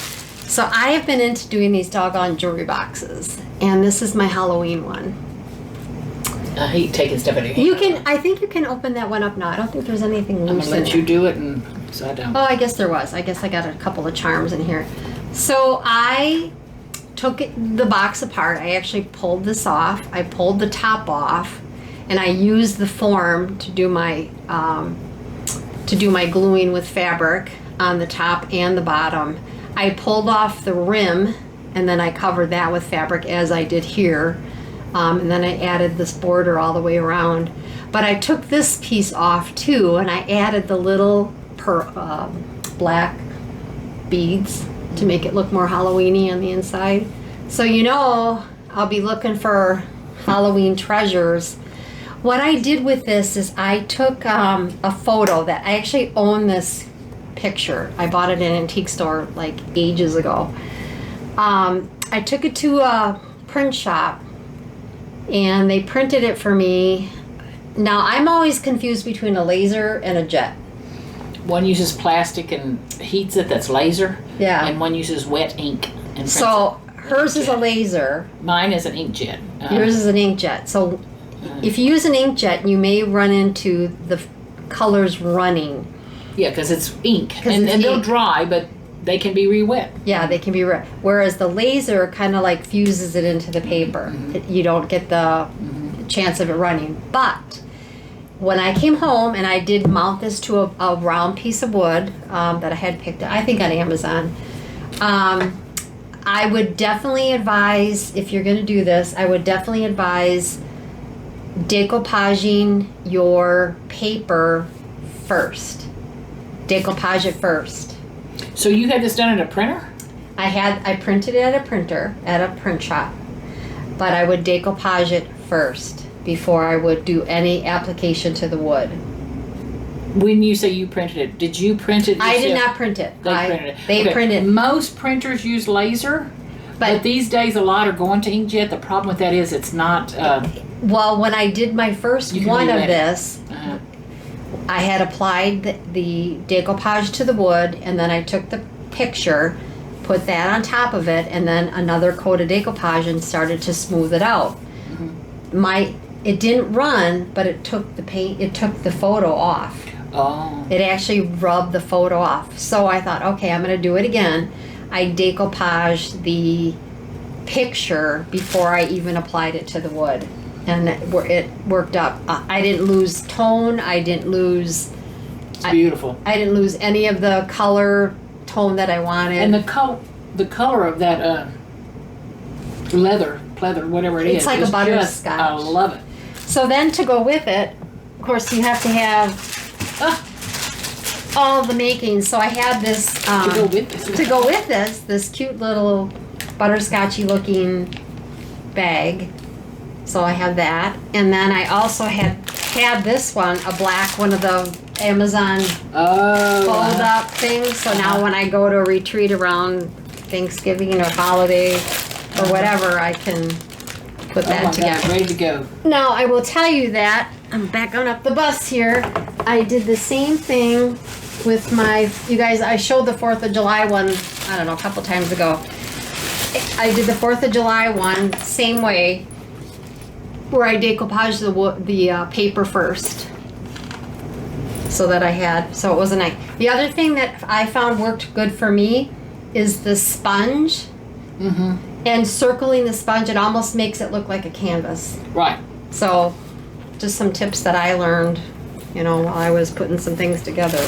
So I have been into doing these doggone jewelry boxes, and this is my Halloween one.
I hate taking stuff out of your hand.
I think you can open that one up now. I don't think there's anything
I'm
loose
gonna
in
let
there.
you do it, and so I don't.
Oh, I guess there was. I guess I got a couple of charms in here. So I took the box apart. I actually pulled this off. I pulled the top off, and I used the form to do my gluing with fabric on the top and the bottom. I pulled off the rim, and then I covered that with fabric as I did here. And then I added this border all the way around. But I took this piece off too, and I added the little black beads to make it look more Halloween-y on the inside. So I'll be looking for Halloween treasures. What I did with this is I took a photo that I actually own this picture. I bought it in an antique store like ages ago. I took it to a print shop and they printed it for me. Now I'm always confused between a laser and a jet.
One uses plastic and heats it, that's laser.
Yeah.
And one uses wet ink and prints
So hers is a laser.
Mine is an inkjet.
Yours is an inkjet. So if you use an inkjet, you may run into the colors running.
Yeah, because it's ink. And
it's
they'll
ink.
dry, but they can be re-wet.
Yeah, they can be red. Whereas the laser kind of like fuses it into the paper. You don't get the chance of it running. But when I came home and I did mount this to a round piece of wood that I had picked, I think on Amazon, I would definitely advise, if you're going to do this, I would definitely advise decoupaging your paper first. Decoupage it first.
So you had this done at a printer?
I printed it at a printer, at a print shop. But I would decoupage it first before I would do any application to the wood.
When you say you printed it, did you print it yourself?
I did not print it.
They printed it.
They printed.
Most printers use laser, but these days a lot are going to inkjet. The problem with that is it's not...
well, when I did my first one of this,
Uh-huh.
I had applied the decoupage to the wood, and then I took the picture, put that on top of it, and then another coat of decoupage and started to smooth it out. It didn't run, but it took the photo off.
Oh.
It actually rubbed the photo off. So I thought, okay, I'm going to do it again. I decoupaged the picture before I even applied it to the wood. And it worked up. I didn't lose tone. I didn't lose...
It's beautiful.
I didn't lose any of the color tone that I wanted.
And the color of that leather, pleather, whatever it is.
It's like a butterscotch.
I love it.
So then to go with it, of course, you have to have all the makings. So I had this
To go with this.
to go with this cute little butterscotchy looking bag. So I have that, and then I also had this one, a black one of the Amazon fold up things. So now when I go to a retreat around Thanksgiving or holiday or whatever, I can put that together.
Ready to go.
Now, I will tell you that, I'm backing up the bus here, I did the same thing with you guys, I showed the 4th of July one, I don't know, a couple times ago. I did the 4th of July one, same way, where I decoupaged the paper first. So it was a nice. The other thing that I found worked good for me is the sponge. And circling the sponge, it almost makes it look like a canvas.
Right.
So, just some tips that I learned, while I was putting some things together.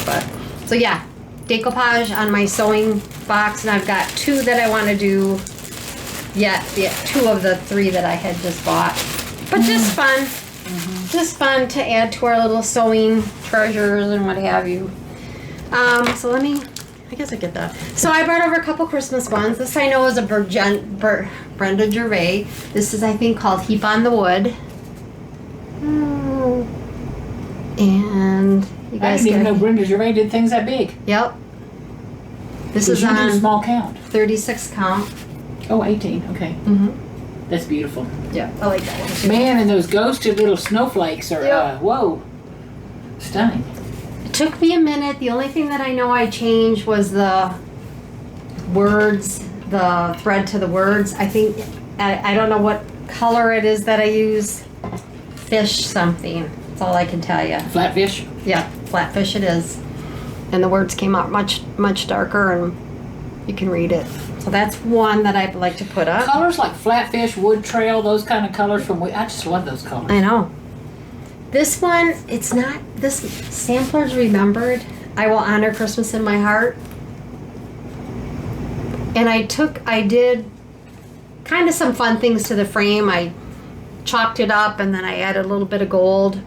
So yeah, decoupage on my sewing box, and I've got 2 that I want to do yet. 2 of the 3 that I had just bought. But just fun. Just fun to add to our little sewing treasures and what have you. So I guess I get that. So I brought over a couple Christmas ones. This I know is a Brenda Gervais. This is, I think, called Heap on the Wood. And you guys
I didn't even know Brenda Gervais did things that big.
Yep. This is
you do
on
small count.
36 count.
Oh, 18. Okay. That's beautiful.
Yeah, I like that one too.
Man, and those ghosted little snowflakes are, whoa, stunning.
It took me a minute. The only thing that I know I changed was the words, the thread to the words. I think, I don't know what color it is that I use. Fish something. That's all I can tell you.
Flatfish?
Yeah, flatfish it is. And the words came out much, much darker, and you can read it. So that's one that I'd like to put up.
Colors like flatfish, wood trail, those kind of colors I just love those colors.
I know. This one, it's not, this Samplers Remembered, I Will Honor Christmas in My Heart. And I did kind of some fun things to the frame. I chalked it up, and then I added a little bit of gold.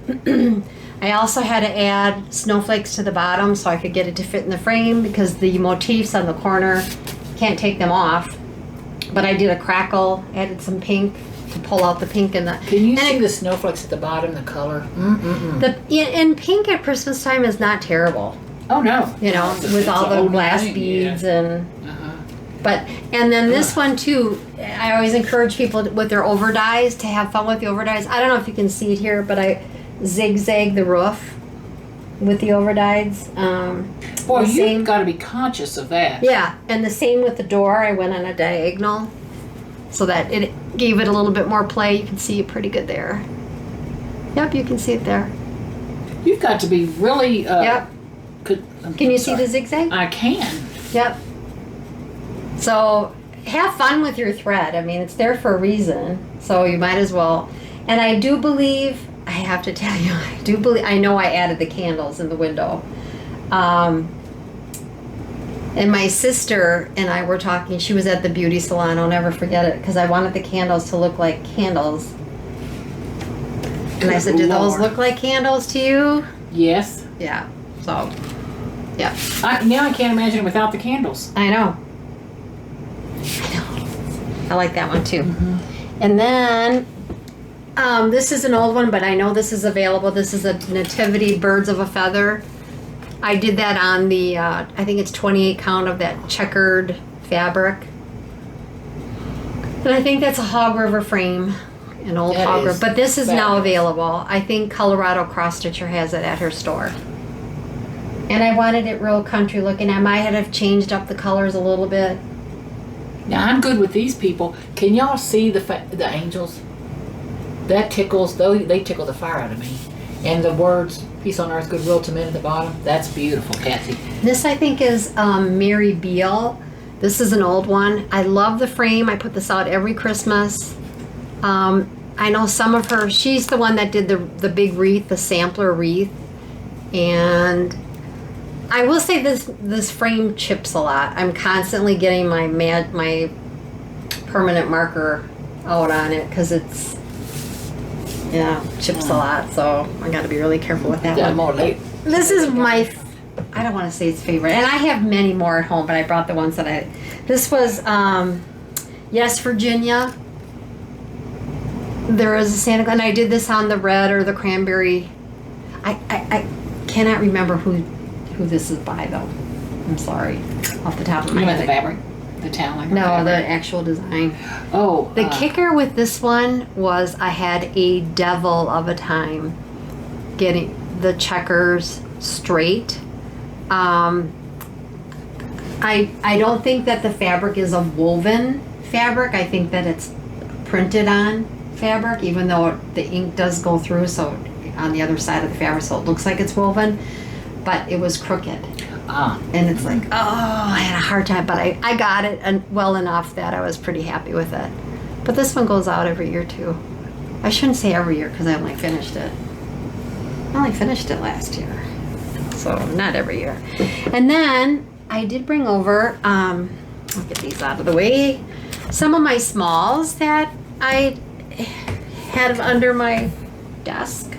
I also had to add snowflakes to the bottom so I could get it to fit in the frame, because the motifs on the corner, can't take them off. But I did a crackle, added some pink to pull out the pink in the...
Can you see the snowflakes at the bottom, the color?
And pink at Christmas time is not terrible.
Oh, no.
With all the glass beads and... And then this one too, I always encourage people with their overdyes to have fun with the overdyes. I don't know if you can see it here, but I zigzag the roof with the overdyes.
Boy, you've got to be conscious of that.
Yeah, and the same with the door. I went on a diagonal. so that it gave it a little bit more play. You can see it pretty good there. Yep, you can see it there.
You've got to be really.
Yep. Can you see the zigzag?
I can.
Yep. So have fun with your thread. I mean, it's there for a reason, so you might as well. And I do believe, I have to tell you, I know I added the candles in the window. And my sister and I were talking, she was at the beauty salon, I'll never forget it, because I wanted the candles to look like candles. And I said, do those look like candles to you?
Yes.
Yeah, so, yeah.
Now I can't imagine it without the candles.
I know. I like that one too. And then, this is an old one, but I know this is available. This is a Nativity Birds of a Feather. I did that on the, I think it's 28 count of that checkered fabric. And I think that's a Hog River frame, an old Hog River. But this is now available. I think Colorado Cross Stitcher has it at her store. And I wanted it real country looking. I might have changed up the colors a little bit.
Now I'm good with these people. Can y'all see the angels? That tickles, they tickle the fire out of me. And the words, peace on earth, goodwill to men at the bottom, that's beautiful, Kathy.
This I think is Mary Beale. This is an old one. I love the frame. I put this out every Christmas. I know some of her, she's the one that did the big wreath, the sampler wreath. And I will say this frame chips a lot. I'm constantly getting my permanent marker out on it because it's, yeah, chips a lot. So I got to be really careful with that one. This is my, I don't want to say it's favorite. And I have many more at home, but I brought the ones that this was, Yes, Virginia. There is a Santa Claus, and I did this on the red or the cranberry. I cannot remember who this is by though. I'm sorry, off the top of my head.
The fabric, the toweling.
No,
fabric.
the actual design.
Oh,
the kicker with this one was I had a devil of a time getting the checkers straight. I don't think that the fabric is a woven fabric. I think that it's printed on fabric, even though the ink does go through, so on the other side of the fabric, so it looks like it's woven, but it was crooked. And it's like, oh, I had a hard time, but I got it well enough that I was pretty happy with it. But this one goes out every year too. I shouldn't say every year because I only finished it. I only finished it last year, so not every year. And then I did bring over, I'll get these out of the way, some of my smalls that I had under my desk.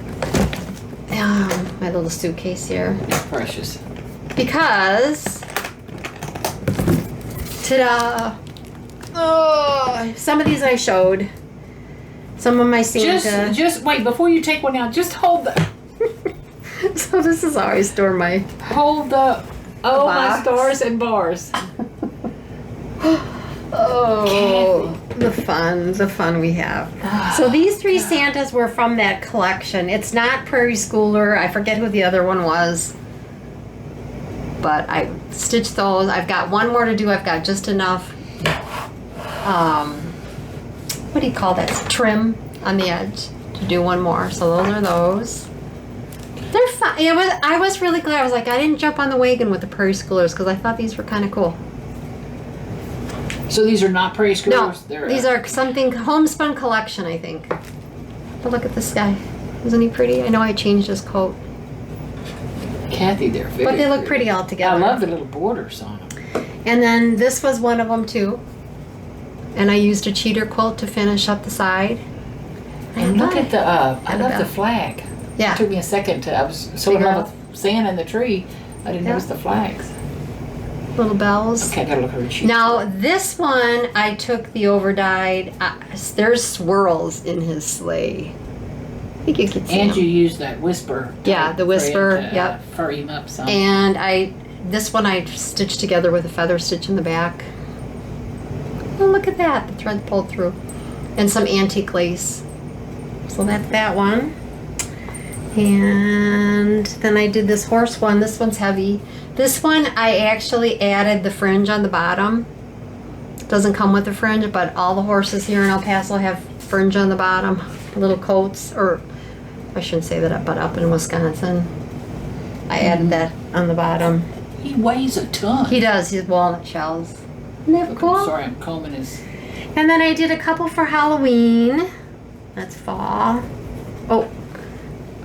My little suitcase here.
It's precious.
Because, ta-da! Oh, some of these I showed. Some of my Santa.
Just wait, before you take one out, just hold the...
So this is how I store my...
Hold the... Oh, my stars and bars.
Oh, the fun we have. So these three Santas were from that collection. It's not Prairie Schooler. I forget who the other one was. But I stitched those. I've got one more to do. I've got just enough, what do you call that? Trim on the edge to do one more. So those are those. They're fun. I was really glad. I was like, I didn't jump on the wagon with the Prairie Schoolers because I thought these were kind of cool.
So these are not Prairie Schoolers?
No, these are something homespun collection, I think. But look at this guy. Isn't he pretty? I know I changed his coat.
Kathy, they're very
But they look pretty all together.
I love the little borders on them.
And then this was one of them too. And I used a cheater quilt to finish up the side.
And look at the, I love the flag.
Yeah.
It took me a second to, I was so in love with Santa and the tree, I didn't notice the flags.
Little bells.
Okay, I gotta look at her cheater.
Now this one, I took the overdyed, there's swirls in his sleigh. I think you can see
And
them.
you use that whisper.
Yeah, the whisper,
to,
yep.
Furry him up some.
And this one I stitched together with a feather stitch in the back. Oh, look at that, the thread pulled through. And some antique lace. So that's that one. And then I did this horse one. This one's heavy. This one I actually added the fringe on the bottom. Doesn't come with the fringe, but all the horses here in El Paso have fringe on the bottom, little coats, or I shouldn't say that, but up in Wisconsin, I added that on the bottom.
He weighs a ton.
He does. He's walnut shells. Isn't that cool?
Sorry, I'm combing his.
And then I did a couple for Halloween. That's fall. Oh,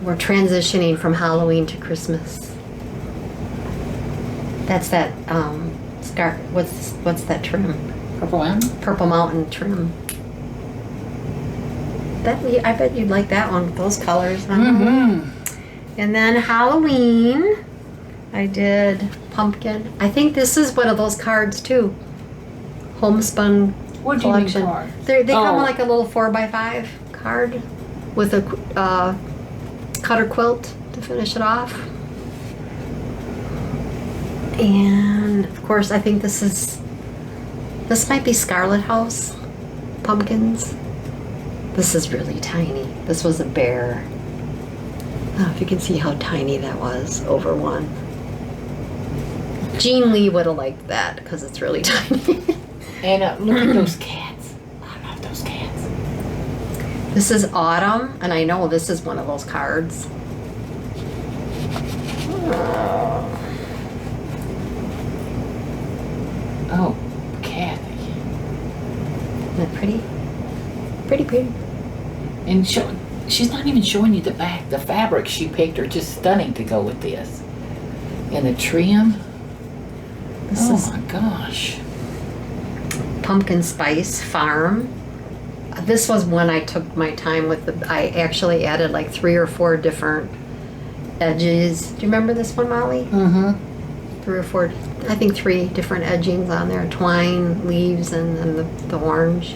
we're transitioning from Halloween to Christmas. That's that scar. What's that trim?
Purple Mountain?
Purple Mountain trim. I bet you'd like that one with those colors.
Mm-hmm.
And then Halloween, I did pumpkin. I think this is one of those cards too. Homespun
What do you
collection.
mean card?
They come with like a little 4x5 card with a cutter quilt to finish it off. And of course, I think this might be Scarlet House pumpkins. This is really tiny. This was a bear. I don't know if you can see how tiny that was over one. Jean Lee would have liked that because it's really tiny.
And look at those cats. I love those cats.
This is Autumn, and I know this is one of those cards.
Oh, Kathy.
Isn't that pretty? Pretty.
And she's not even showing you the back. The fabric she picked are just stunning to go with this. And the trim. Oh my gosh.
Pumpkin Spice Farm. This was one I took my time with. I actually added like 3 or 4 different edges. Do you remember this one, Molly?
Mm-hmm.
3 or 4, I think 3 different edgings on there. Twine, leaves, and then the orange.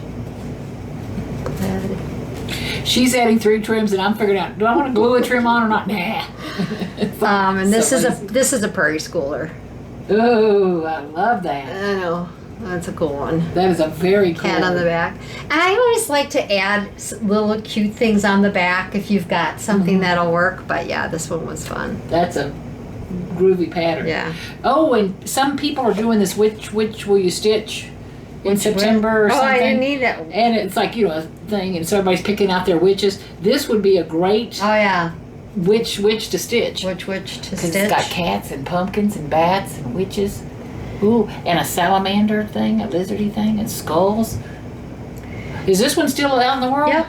She's adding 3 trims, and I'm figuring out, do I want to glue a trim on or not? Nah.
And this is a Prairie Schooler.
Oh, I love that.
I know. That's a cool one.
That is a very cool
Cat on the back. And I always like to add little cute things on the back if you've got something that'll work. But yeah, this one was fun.
That's a groovy pattern.
Yeah.
Oh, and some people are doing this, which will you stitch in September or something?
Oh, I didn't need that.
And it's like, a thing, and so everybody's picking out their witches. This would be a great
Oh yeah.
witch to stitch.
Witch to
Because
stitch.
it's got cats and pumpkins and bats and witches. Ooh, and a salamander thing, a lizardy thing, and skulls. Is this one still out in the world?
Yep.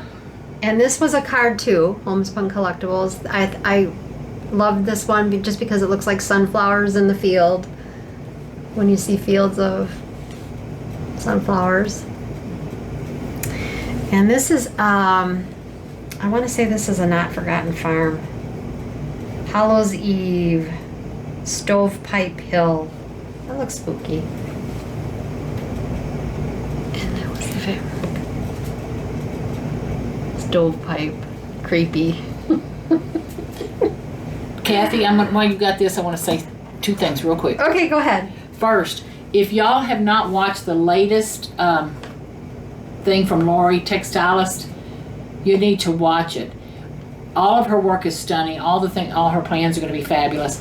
And this was a card too, Homespun Collectibles. I loved this one just because it looks like sunflowers in the field. When you see fields of sunflowers. And this is, I want to say this is a Not Forgotten Farm. Hallows Eve, Stovepipe Hill. That looks spooky. And that was the fabric. Stovepipe. Creepy.
Kathy, while you got this, I want to say 2 things real quick.
Okay, go ahead.
First, if y'all have not watched the latest thing from Lori, Textilist, you need to watch it. All of her work is stunning. All her plans are going to be fabulous.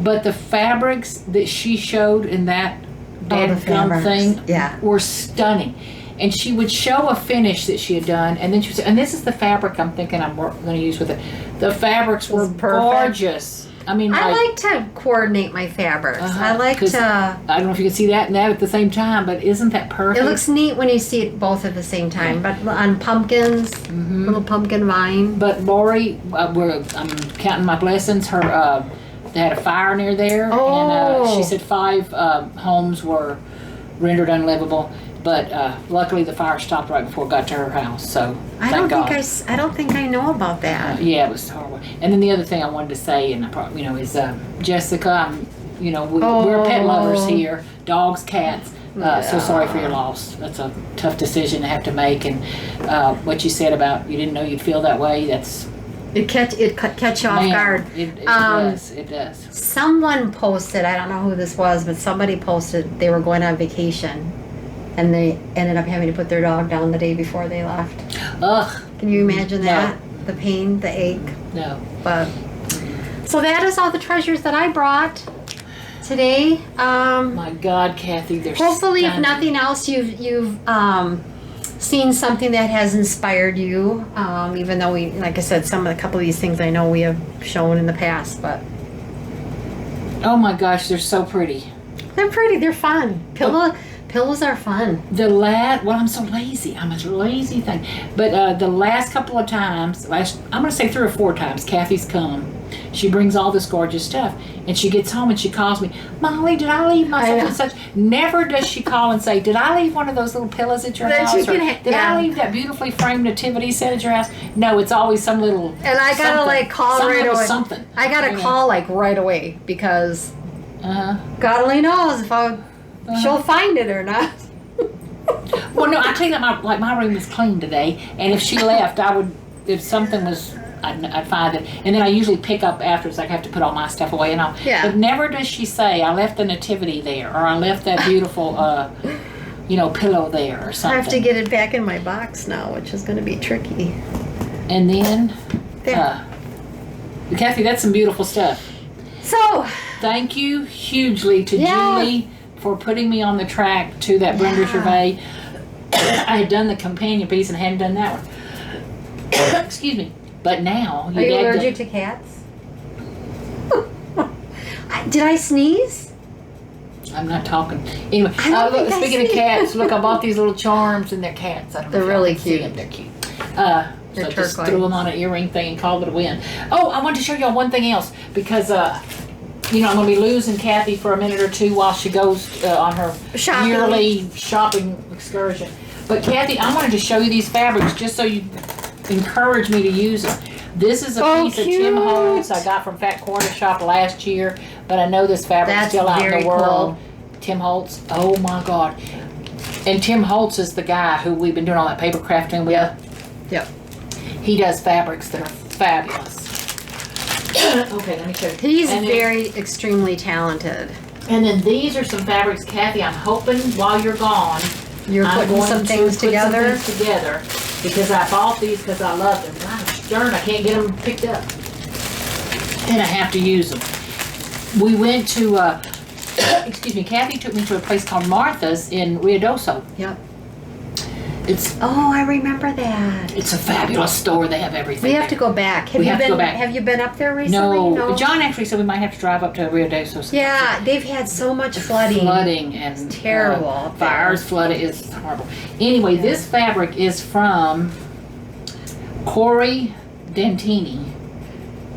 But the fabrics that she showed in that dadgum thing were stunning. And she would show a finish that she had done, and then she would say, and this is the fabric I'm thinking I'm going to use with it. The fabrics were gorgeous. I mean,
I like to coordinate my fabrics. I like to.
I don't know if you can see that and that at the same time, but isn't that perfect?
It looks neat when you see it both at the same time. But on pumpkins, little pumpkin vine.
But Lori, I'm counting my blessings. They had a fire near there, and she said 5 homes were rendered unlivable. But luckily, the fire stopped right before it got to her house. So
I don't think I know about that.
yeah, it was horrible. And then the other thing I wanted to say, and is Jessica. We're pet lovers here, dogs, cats. So sorry for your loss. That's a tough decision to have to make. And what you said about you didn't know you'd feel that way.
It catch you off guard.
It does. It does.
Someone posted. I don't know who this was, but somebody posted they were going on vacation. And they ended up having to put their dog down the day before they left.
Ugh.
Can you imagine that? The pain, the ache.
No.
But so that is all the treasures that I brought. today.
My God, Kathy, they're
Hopefully, if
stunning.
nothing else, you've seen something that has inspired you. Even though we, like I said, a couple of these things I know we have shown in the past, but
Oh my gosh, they're so pretty.
they're pretty. They're fun. Pillows are fun.
Well, I'm so lazy. I'm a lazy thing. But the last couple of times, I'm going to say 3 or 4 times, Kathy's come. She brings all this gorgeous stuff. And she gets home and she calls me, Molly, did I leave my such and such? Never does she call and say, did I leave one of those little pillows at your house? Or did I leave that beautifully framed nativity set at your house? No, it's always some little
And I gotta like call right away.
Something.
I gotta call like right away because God only knows if she'll find it or not.
Well, no, I cleaned up my room was clean today, and if she left, if something was, I'd find it, and then I usually pick up afterwards. I have to put all my stuff away and all.
Yeah.
But never does she say I left the nativity there, or I left that beautiful, pillow there, or
I
something.
have to get it back in my box now, which is going to be tricky.
And then,
There.
Kathy, that's some beautiful stuff.
So,
Thank you hugely to
Yeah.
Julie for putting me on the track to that Brenda Gervais. I had done the companion piece and hadn't done that one. Excuse me. But now
are you allergic to cats? Did I sneeze?
I'm not talking. Anyway,
I don't
look,
think I
speaking of
see.
cats, look, I bought these little charms and they're cats. I don't know
They're
if y'all
really
can see
cute.
them. They're cute.
They're
So just
turquoise.
threw them on an earring thing and called it a win. Oh, I wanted to show y'all one thing else because I'm going to be losing Kathy for a minute or two while she goes on her
Shopping.
yearly shopping excursion. But Kathy, I wanted to show you these fabrics just so you encourage me to use them. This is a piece of Tim
cute.
Holtz I got from Fat Corner Shop last year, but I know this fabric's
That's
still out in
very
the world.
cool.
Tim Holtz, oh my God. And Tim Holtz is the guy who we've been doing all that paper crafting with.
Yep.
He does fabrics that are fabulous. Okay, let me show you.
He's
And then-
very extremely talented.
And then these are some fabrics, Kathy, I'm hoping while you're gone,
You're
I'm
putting
going
some
to
things
put
together.
some things together because I bought these because I love them. Gosh darn, I can't get them picked up. And I have to use them. We went to, excuse me, Kathy took me to a place called Martha's in Ruidoso.
Yep.
Oh,
I remember that.
It's a fabulous store. They have everything.
We have to
there.
go back.
We have to go back.
Have you been up there recently?
No, John actually said we might have to drive up to Ruidoso.
Yeah, they've had so much flooding.
Flooding and
It's terrible up there.
fires, flooding is horrible. Anyway, this fabric is from Corey Dentini,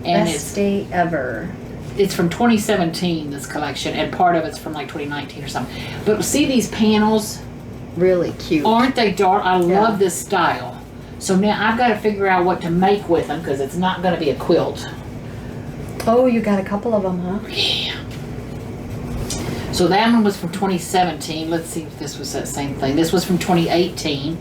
and
Best day ever.
it's from 2017. This collection, and part of it's from like 2019 or something. But see these panels?
Really cute.
Aren't they dark? I
Yeah.
love this style. So now I've got to figure out what to make with them because it's not going to be a quilt.
Oh, you got a couple of them, huh?
Yeah. So that one was from 2017. Let's see if this was that same thing. This was from 2018.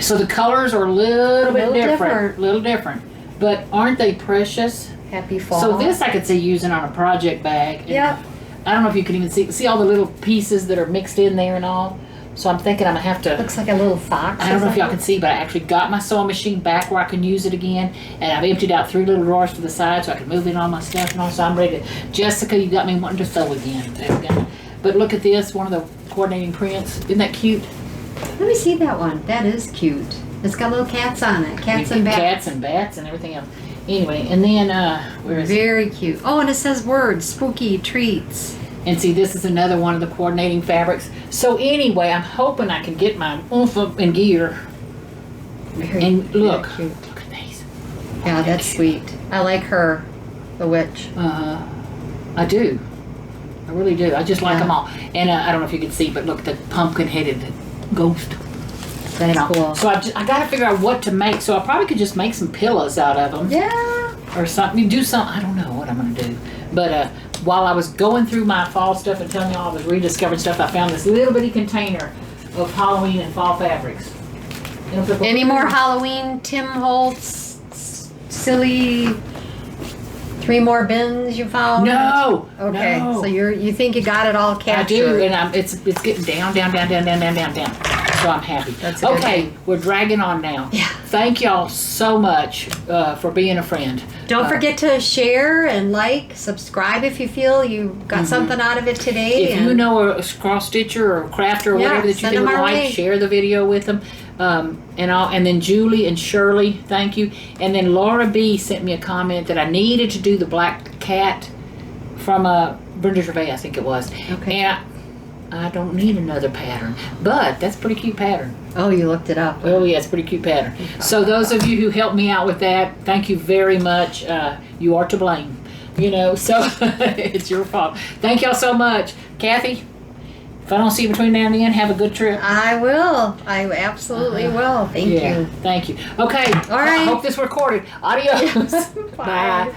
So the colors are a little bit different. Little different. But aren't they precious?
Happy fall.
So this I could see using on a project bag. And
Yep.
I don't know if you can even see all the little pieces that are mixed in there and all. So I'm thinking I'm going to have to...
Looks like a little fox.
I don't know if y'all can see, but I actually got my sewing machine back where I can use it again. And I've emptied out 3 little drawers to the side so I can move in all my stuff and all. So I'm ready to... Jessica, you got me wanting to sew again. There we go. But look at this, one of the coordinating prints. Isn't that cute?
Let me see that one. That is cute. It's got little cats on it. Cats and bats.
Cats and bats and everything else. Anyway, and then, where is it?
Very cute. Oh, and it says words. Spooky treats.
And see, this is another one of the coordinating fabrics. So anyway, I'm hoping I can get my oomph up in gear.
Very,
And look,
very cute.
look at these.
Yeah, that's sweet. I like her, the witch.
I do. I really do. I just like
Yeah.
them all. And I don't know if you can see, but look, the pumpkin-headed ghost.
That's cool.
So I got to figure out what to make. So I probably could just make some pillows out of them.
Yeah.
Or something. Do something. I don't know what I'm going to do. But while I was going through my fall stuff and telling y'all I was rediscovering stuff, I found this little bitty container of Halloween and fall fabrics.
Any more Halloween Tim Holtz silly 3 more bins you found?
No.
Okay,
no.
so you think you got it all captured?
I do, and it's getting down. So I'm happy.
That's a good
okay.
thing.
We're dragging on now.
Yeah.
Thank y'all so much for being a friend.
Don't forget to share and subscribe if you feel you got something out of it today.
If you know a cross stitcher or a crafter or whatever that you
send
think
them
would
our
like,
way.
share the video with them. And then Julie and Shirley, thank you. And then Laura B sent me a comment that I needed to do the black cat from Brenda Gervais, I think it was.
Okay.
And I don't need another pattern, but that's a pretty cute pattern.
Oh, you looked it up.
Oh yeah, it's a pretty cute pattern. So those of you who helped me out with that, thank you very much. You are to blame. So it's your fault. Thank y'all so much. Kathy, if I don't see you between now and then, have a good trip.
I will. I absolutely will. Thank you.
Thank you. Okay.
All right.
I hope this recorded. Adios.
Bye.
Bye.